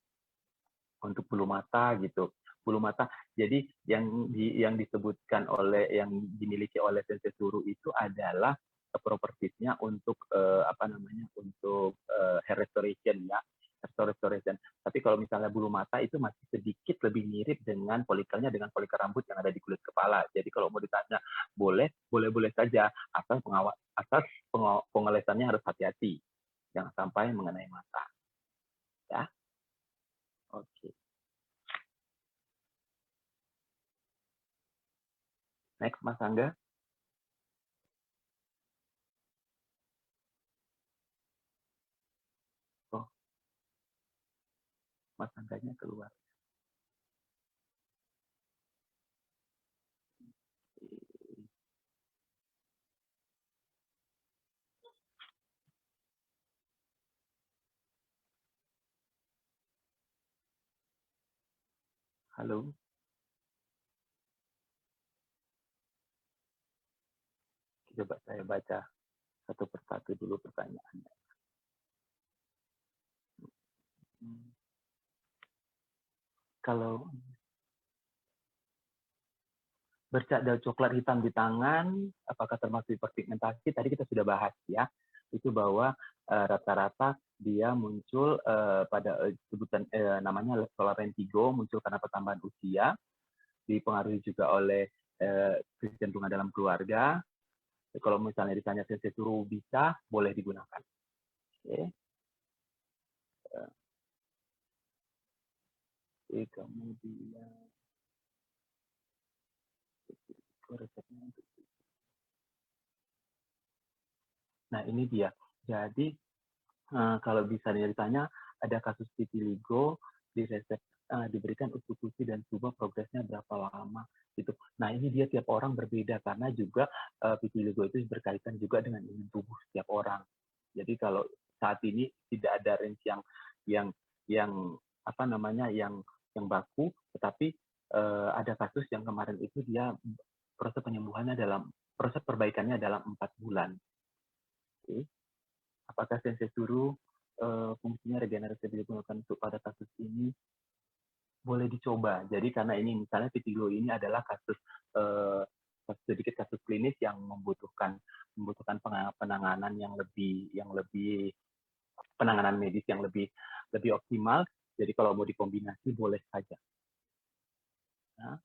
bulu mata gitu. Bulu mata. Jadi yang disebutkan oleh yang dimiliki oleh Sensei Suru itu adalah propertiesnya untuk apa namanya? Untuk hair restoration ya. Restoration. Tapi kalau misalnya bulu mata itu masih sedikit lebih mirip dengan folikelnya dengan folikel rambut yang ada di kulit kepala. Jadi kalau mau ditanya boleh saja, asal pengolesannya harus hati-hati. Jangan sampai mengenai mata. Ya. Oke. Next, Mas Angga. Oh, Mas Angganya keluar. Halo. Coba saya baca satu persatu dulu pertanyaannya. Kalau bercak coklat hitam di tangan, apakah termasuk hiperpigmentasi? Tadi kita sudah bahas ya, itu bahwa rata-rata dia muncul pada sebutan namanya solar lentigo, muncul karena pertambahan usia, dipengaruhi juga oleh kecenderungan dalam keluarga. Kalau misalnya ditanya Sensei Suru bisa, boleh digunakan. Oke. Kemudian nah ini dia. Jadi kalau bisa ditanya, ada kasus vitiligo di resep diberikan usukusi dan coba progresnya berapa lama gitu. Nah ini dia tiap orang berbeda karena juga vitiligo itu berkaitan juga dengan imun tubuh setiap orang. Jadi kalau saat ini tidak ada range yang apa namanya yang baku, tetapi ada kasus yang kemarin itu dia proses penyembuhannya proses perbaikannya dalam 4 bulan. Oke. Apakah Sensei Suru fungsinya regenerasi digunakan untuk pada kasus ini? Boleh dicoba. Jadi karena ini misalnya vitiligo ini adalah kasus sedikit kasus klinis yang membutuhkan penanganan yang lebih penanganan medis yang lebih optimal. Jadi kalau mau dikombinasi boleh saja. Nah.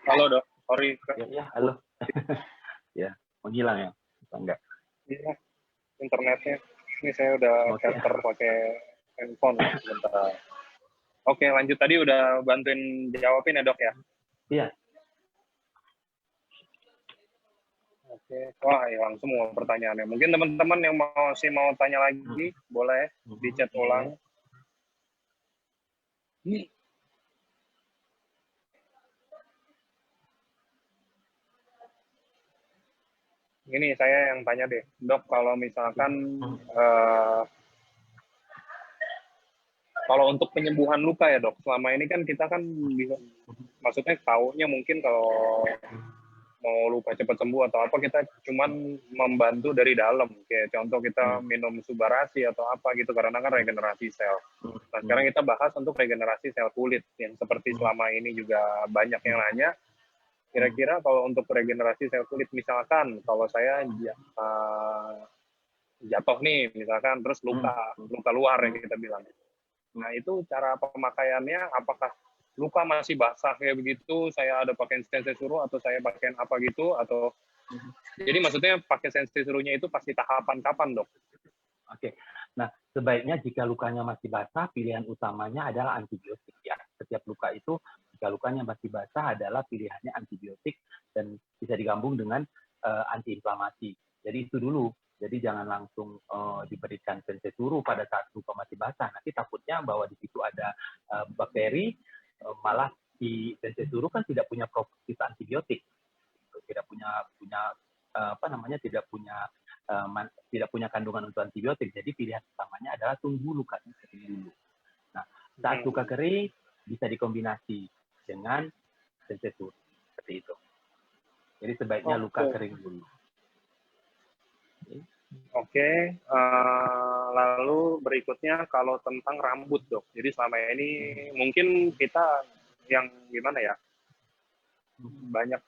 Halo dok, sorry. Ya, halo. Ya, menghilang ya? Enggak? Iya, internetnya. Ini saya udah capture pakai handphone sebentar. Oke, lanjut. Tadi udah bantuin jawabin ya dok ya? Iya. Oke, wah hilang semua pertanyaannya. Mungkin teman-teman yang masih mau tanya lagi, boleh di chat ulang. Ini saya yang tanya deh, dok, kalau misalkan kalau untuk penyembuhan luka ya dok, selama ini kan kita kan bisa, maksudnya taunya mungkin kalau mau luka cepat sembuh atau apa kita cuman membantu dari dalam, kayak contoh kita minum subarasi atau apa gitu karena kan regenerasi sel. Nah sekarang kita bahas untuk regenerasi sel kulit yang seperti selama ini juga banyak yang nanya. Kira-kira kalau untuk regenerasi sel kulit, misalkan kalau saya jatuh nih, misalkan, terus luka luar yang kita bilang. Nah, itu cara pemakaiannya, apakah luka masih basah kayak begitu, saya ada pakai Sensei Suru, atau saya pakai apa gitu, atau... Jadi maksudnya pakai Sensei Surunya itu pasti tahapan kapan, dok? Oke, Nah, sebaiknya jika lukanya masih basah, pilihan utamanya adalah antibiotik ya. Setiap luka itu, jika lukanya masih basah adalah pilihannya antibiotik dan bisa digabung dengan antiinflamasi. Jadi itu dulu. Jadi jangan langsung diberikan sensesuru pada saat luka masih basah. Nanti takutnya bahwa di situ ada bakteri, malah di sensesuru kan tidak punya properti antibiotik, tidak punya tidak punya kandungan untuk antibiotik. Jadi pilihan utamanya adalah tunggu lukanya kering dulu. Nah, saat luka kering bisa dikombinasi dengan sensesur seperti itu. Jadi sebaiknya luka kering dulu. Oke, lalu berikutnya kalau tentang rambut dok. Jadi selama ini mungkin kita yang gimana ya,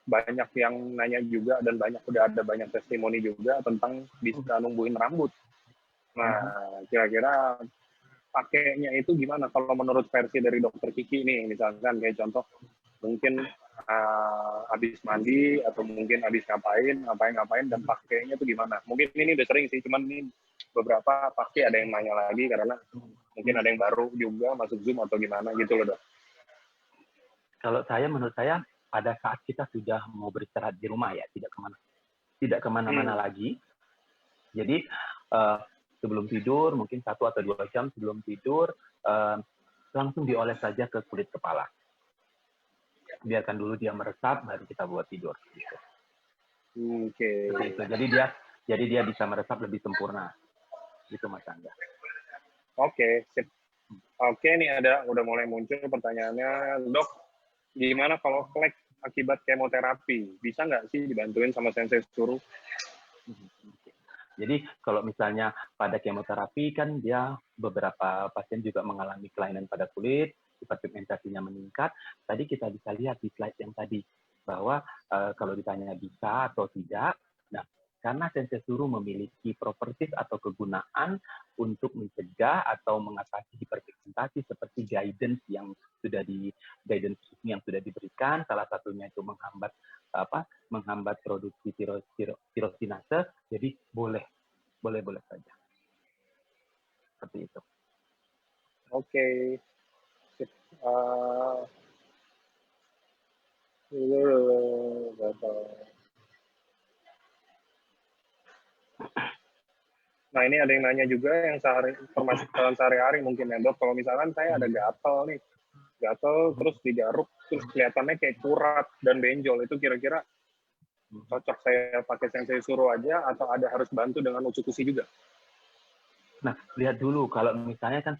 banyak yang nanya juga dan udah ada banyak testimoni juga tentang bisa numbuhin rambut. Nah, kira-kira pakainya itu gimana kalau menurut versi dari dokter Kiki nih, misalkan kayak contoh mungkin habis mandi atau mungkin habis ngapain dan pakainya itu gimana? Mungkin ini udah sering sih, cuman ini beberapa pasti ada yang nanya lagi karena mungkin ada yang baru juga masuk Zoom atau gimana gitu loh dok. Kalau menurut saya pada saat kita sudah mau beristirahat di rumah ya, tidak kemana-mana lagi. Jadi sebelum tidur mungkin 1 atau 2 jam sebelum tidur langsung dioles saja ke kulit kepala. Biarkan dulu dia meresap baru kita buat tidur. Gitu. Oke. Itu. Jadi dia bisa meresap lebih sempurna. Gitu Mas Angga. Oke, sip. Oke, nih udah mulai muncul pertanyaannya, dok. Gimana kalau flek akibat kemoterapi? Bisa nggak sih dibantuin sama sensei suruh? Jadi kalau misalnya pada kemoterapi kan dia beberapa pasien juga mengalami kelainan pada kulit, pigmentasinya meningkat. Tadi kita bisa lihat di slide yang tadi bahwa kalau ditanya bisa atau tidak, nah karena sensei suruh memiliki properties atau kegunaan untuk mencegah atau mengatasi hiperpigmentasi seperti guidance yang sudah diberikan, salah satunya itu menghambat produksi tirosinase, jadi boleh saja. Seperti itu. Oke. Nah ini ada yang nanya juga yang sehari-hari mungkin ya dok, kalau misalkan saya ada gatel terus digaruk terus kelihatannya kayak kurat dan benjol, itu kira-kira cocok saya pakai sensei suruh aja atau ada harus bantu dengan usukusi juga? Nah, lihat dulu kalau misalnya kan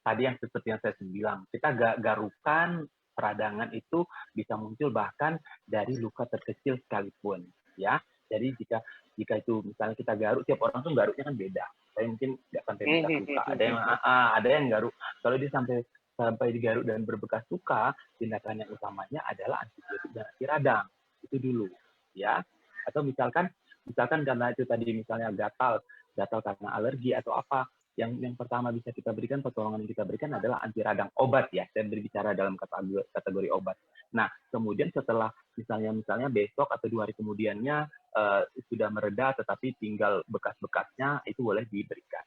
tadi yang seperti yang saya bilang, kita garukan peradangan itu bisa muncul bahkan dari luka terkecil sekalipun, ya. Jadi jika itu misalnya kita garuk, tiap orang tuh garuknya kan beda. Saya mungkin nggak sampai bekas luka, ada yang garuk. Kalau dia sampai digaruk dan berbekas luka, tindakan yang utamanya adalah antibiotik dan anti radang. Itu dulu, ya. Atau misalkan karena itu tadi misalnya gatal karena alergi atau apa, yang pertama bisa kita berikan, pertolongan yang kita berikan adalah anti radang, obat ya, saya berbicara dalam kategori obat. Nah, kemudian setelah misalnya besok atau 2 hari kemudiannya sudah mereda tetapi tinggal bekas-bekasnya, itu boleh diberikan.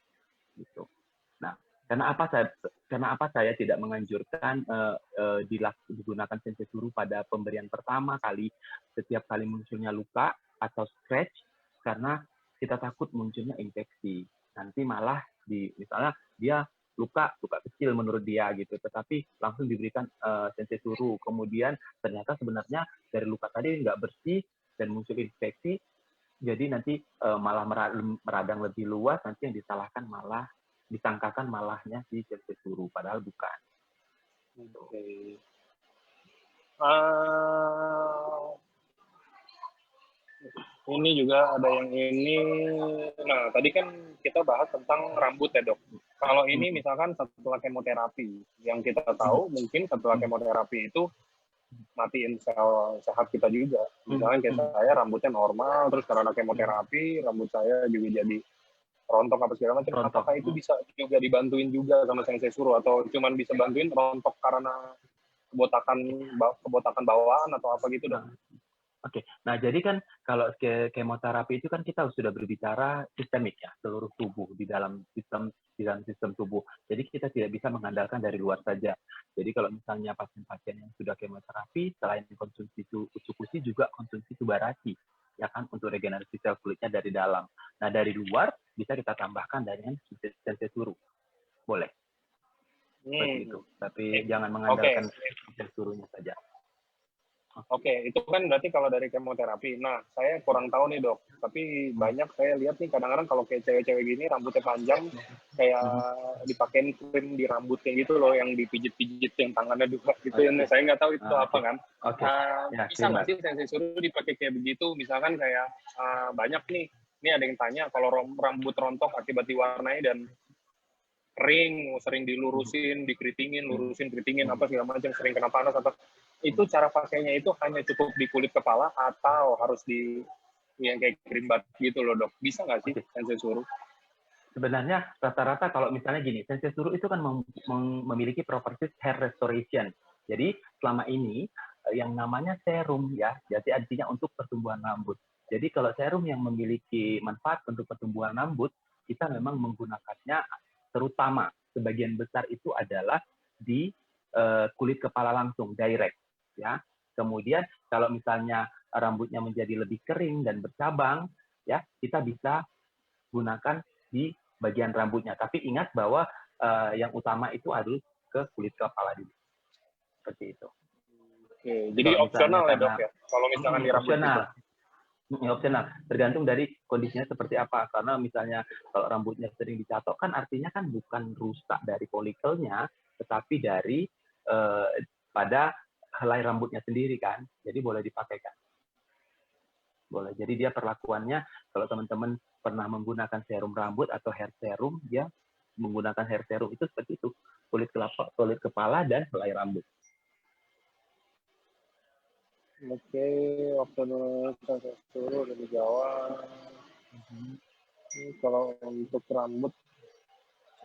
Gitu. Nah, karena apa saya tidak menganjurkan digunakan sensei suruh pada pemberian pertama kali, setiap kali munculnya luka atau scratch, karena kita takut munculnya infeksi. Nanti malah misalnya dia luka kecil menurut dia gitu, tetapi langsung diberikan sensei suruh. Kemudian ternyata sebenarnya dari luka tadi nggak bersih dan muncul infeksi, jadi nanti malah meradang lebih luas, nanti yang disangkakan malahnya si sensei suruh, padahal bukan. Oke. Ini juga ada yang ini. Nah, tadi kan kita bahas tentang rambut ya dok. Kalau ini misalkan setelah kemoterapi, yang kita tahu mungkin setelah kemoterapi itu matiin sel sehat kita juga. Misalnya kayak saya rambutnya normal, terus karena kemoterapi rambut saya juga jadi rontok apa segala macam. Apakah itu bisa juga dibantuin juga sama sensei suruh, atau cuman bisa bantuin rontok karena kebotakan bawaan atau apa gitu dok? Oke, nah jadi kan kalau kemoterapi itu kan kita sudah berbicara sistemik ya, seluruh tubuh di dalam sistem tubuh. Jadi kita tidak bisa mengandalkan dari luar saja. Jadi kalau misalnya pasien-pasien yang sudah kemoterapi, selain konsumsi usukusi juga konsumsi subarati, ya kan, untuk regenerasi sel kulitnya dari dalam. Nah dari luar bisa kita tambahkan dengan sensei suru, boleh seperti itu. Tapi jangan mengandalkan sensei surunya saja. Oke, itu kan berarti kalau dari kemoterapi. Nah, saya kurang tahu nih dok, tapi banyak saya lihat nih kadang-kadang kalau kayak cewek-cewek gini rambutnya panjang, kayak dipakein krim di rambutnya gitu loh, yang dipijit-pijit yang tangannya dua gitu. Saya nggak tahu itu apa kan. Bisa nggak sih sensei suruh dipakai kayak begitu? Misalkan kayak banyak nih, ini ada yang tanya kalau rambut rontok akibat diwarnai dan kering, sering dilurusin, dikeritingin, keritingin apa segala macam, sering kena panas atau itu cara pakainya itu hanya cukup di kulit kepala atau harus di yang kayak krim bat gitu loh dok? Bisa nggak sih sensei suruh? Sebenarnya rata-rata kalau misalnya gini, sensei suruh itu kan memiliki properties hair restoration. Jadi selama ini yang namanya serum ya, jadi artinya untuk pertumbuhan rambut. Jadi kalau serum yang memiliki manfaat untuk pertumbuhan rambut, kita memang menggunakannya terutama sebagian besar itu adalah di kulit kepala langsung, direct. Ya, kemudian kalau misalnya rambutnya menjadi lebih kering dan bercabang, ya kita bisa gunakan di bagian rambutnya. Tapi ingat bahwa yang utama itu harus ke kulit kepala dulu. Seperti itu. Oke, jadi opsional ya dok ya? Kalau misalkan di rambut opsional. Opsional, tergantung dari kondisinya seperti apa. Karena misalnya kalau rambutnya sering dicatok kan artinya kan bukan rusak dari folikelnya, tetapi dari pada helai rambutnya sendiri kan. Jadi boleh dipakaikan. Boleh. Jadi dia perlakuannya kalau teman-teman pernah menggunakan serum rambut atau hair serum, dia menggunakan hair serum itu seperti itu, kulit kepala dan helai rambut. Oke, waktu suruh dari Jawa. Kalau untuk rambut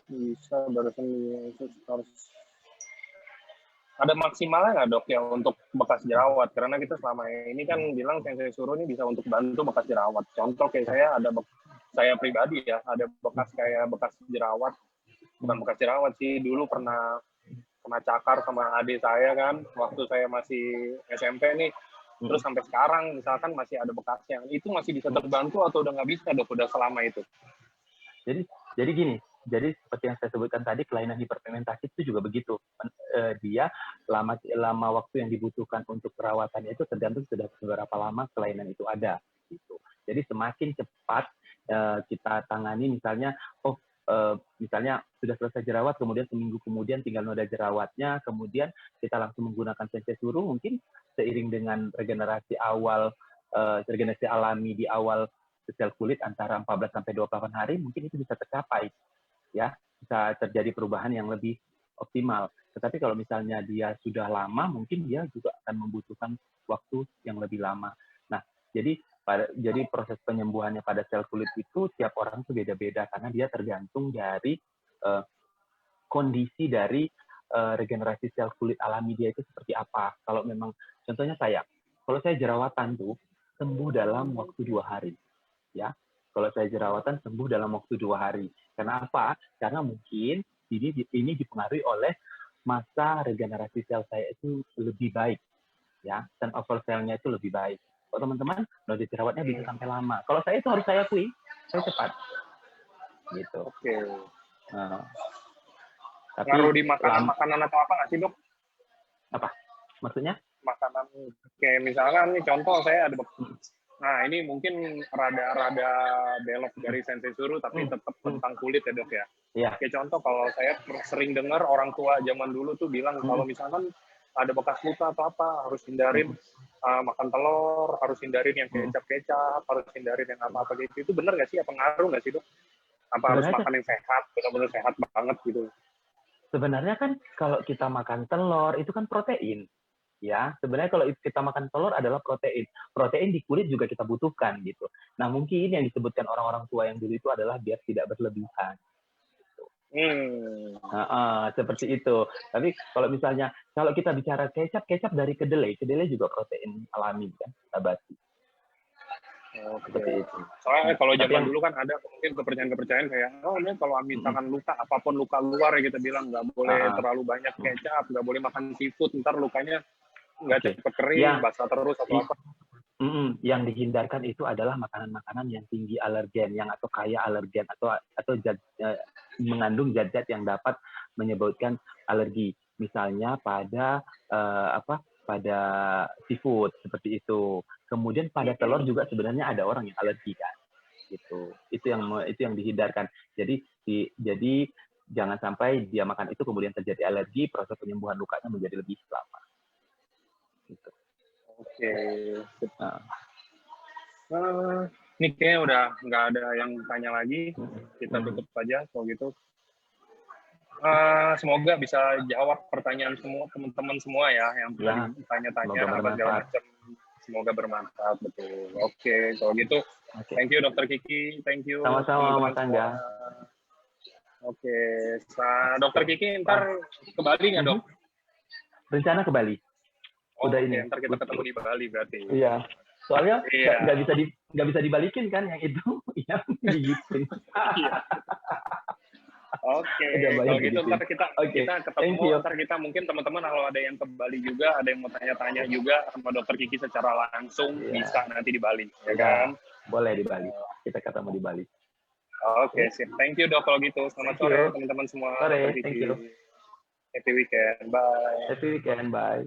bisa barusan harus ada maksimalnya nggak dok ya untuk bekas jerawat? Karena kita selama ini kan bilang sensei suruh ini bisa untuk bantu bekas jerawat. Contoh kayak saya pribadi ya, ada bekas jerawat, bukan bekas jerawat sih, dulu pernah cakar sama adik saya kan, waktu saya masih SMP nih, terus sampai sekarang misalkan masih ada bekasnya, itu masih bisa terbantu atau udah nggak bisa dok, udah selama itu? Jadi gini, jadi seperti yang saya sebutkan tadi, kelainan hiperpigmentasi itu juga begitu. Dia lama waktu yang dibutuhkan untuk perawatannya itu tergantung sudah seberapa lama kelainan itu ada. Gitu. Jadi semakin cepat kita tangani, misalnya, misalnya sudah selesai jerawat, kemudian seminggu kemudian tinggal noda jerawatnya, kemudian kita langsung menggunakan sensei suruh, mungkin seiring dengan regenerasi alami di awal sel kulit antara 14 sampai 28 hari mungkin itu bisa tercapai, ya, bisa terjadi perubahan yang lebih optimal. Tetapi kalau misalnya dia sudah lama, mungkin dia juga akan membutuhkan waktu yang lebih lama. Nah, jadi proses penyembuhannya pada sel kulit itu tiap orang itu beda-beda karena dia tergantung dari kondisi dari regenerasi sel kulit alami dia itu seperti apa. Kalau memang, contohnya kalau saya jerawatan tuh sembuh dalam waktu 2 hari. Ya, kalau saya jerawatan sembuh dalam waktu 2 hari. Karena apa? Karena mungkin ini dipengaruhi oleh masa regenerasi sel saya itu lebih baik, ya, turnover selnya itu lebih baik. Kalau teman-teman, noda jerawatnya bisa sampai lama. Kalau saya itu harus saya akui, saya cepat, gitu. Oke. Nah, tapi ngaruh di makanan atau apa nggak sih dok? Apa? Maksudnya? Makanan kayak misalkan nih contoh saya ada nah ini mungkin rada belok dari sensei suruh tapi tetap tentang kulit ya dok ya. Iya. Kayak contoh kalau saya sering dengar orang tua zaman dulu tuh bilang kalau misalkan ada bekas luka atau apa harus hindarin makan telur, harus hindarin yang kecap-kecap, harus hindarin yang apa-apa gitu. Itu benar nggak sih? Apa ngaruh nggak sih dok? Apa harus makan yang sehat, benar-benar sehat banget gitu? Sebenarnya kan kalau kita makan telur itu kan protein. Ya, sebenarnya kalau kita makan telur adalah protein. Protein di kulit juga kita butuhkan gitu. Nah, mungkin yang disebutkan orang-orang tua yang dulu itu adalah biar tidak berlebihan. Gitu. Seperti itu. Tapi kalau misalnya, kalau kita bicara kecap dari kedelai juga protein alami kan, nabati. Seperti itu. Soalnya kalau Tapi zaman dulu kan ada mungkin kepercayaan kayak, oh ini kalau misalkan luka, apapun luka luar ya kita bilang nggak boleh terlalu banyak kecap, nggak boleh makan seafood, ntar lukanya nggak cepet kering, basah terus atau apa. Yang dihindarkan itu adalah makanan-makanan yang tinggi alergen, yang atau kaya alergen atau mengandung zat-zat yang dapat menyebabkan alergi. Misalnya pada pada seafood seperti itu. Kemudian pada telur juga sebenarnya ada orang yang alergi kan. Gitu. Itu yang dihindarkan. Jadi jangan sampai dia makan itu kemudian terjadi alergi, proses penyembuhan lukanya menjadi lebih lama. Gitu. Oke. Ini kayaknya udah nggak ada yang tanya lagi. Kita tutup saja kalau gitu. Semoga bisa jawab pertanyaan semua teman-teman semua ya yang tanya-tanya apa segala macam. Semoga bermanfaat, betul. Oke, kalau gitu, thank you Dr. Kiki, thank you. Sama-sama Mas Angga. Oke, Dr. Kiki ntar ke Bali nggak dok? Rencana ke Bali. Udah ini. Ntar kita ketemu di Bali berarti. Iya. Soalnya nggak bisa dibalikin kan yang itu, yang digitin. Oke, kalau gitu ntar kita ketemu, ntar kita mungkin teman-teman kalau ada yang ke Bali juga, ada yang mau tanya-tanya juga sama Dr. Kiki secara langsung, bisa nanti di Bali, ya kan? Boleh di Bali, kita ketemu di Bali. Oke, sip. Thank you dok kalau gitu. Selamat sore teman-teman semua. Sore, thank you. Happy weekend, bye. Happy weekend, bye.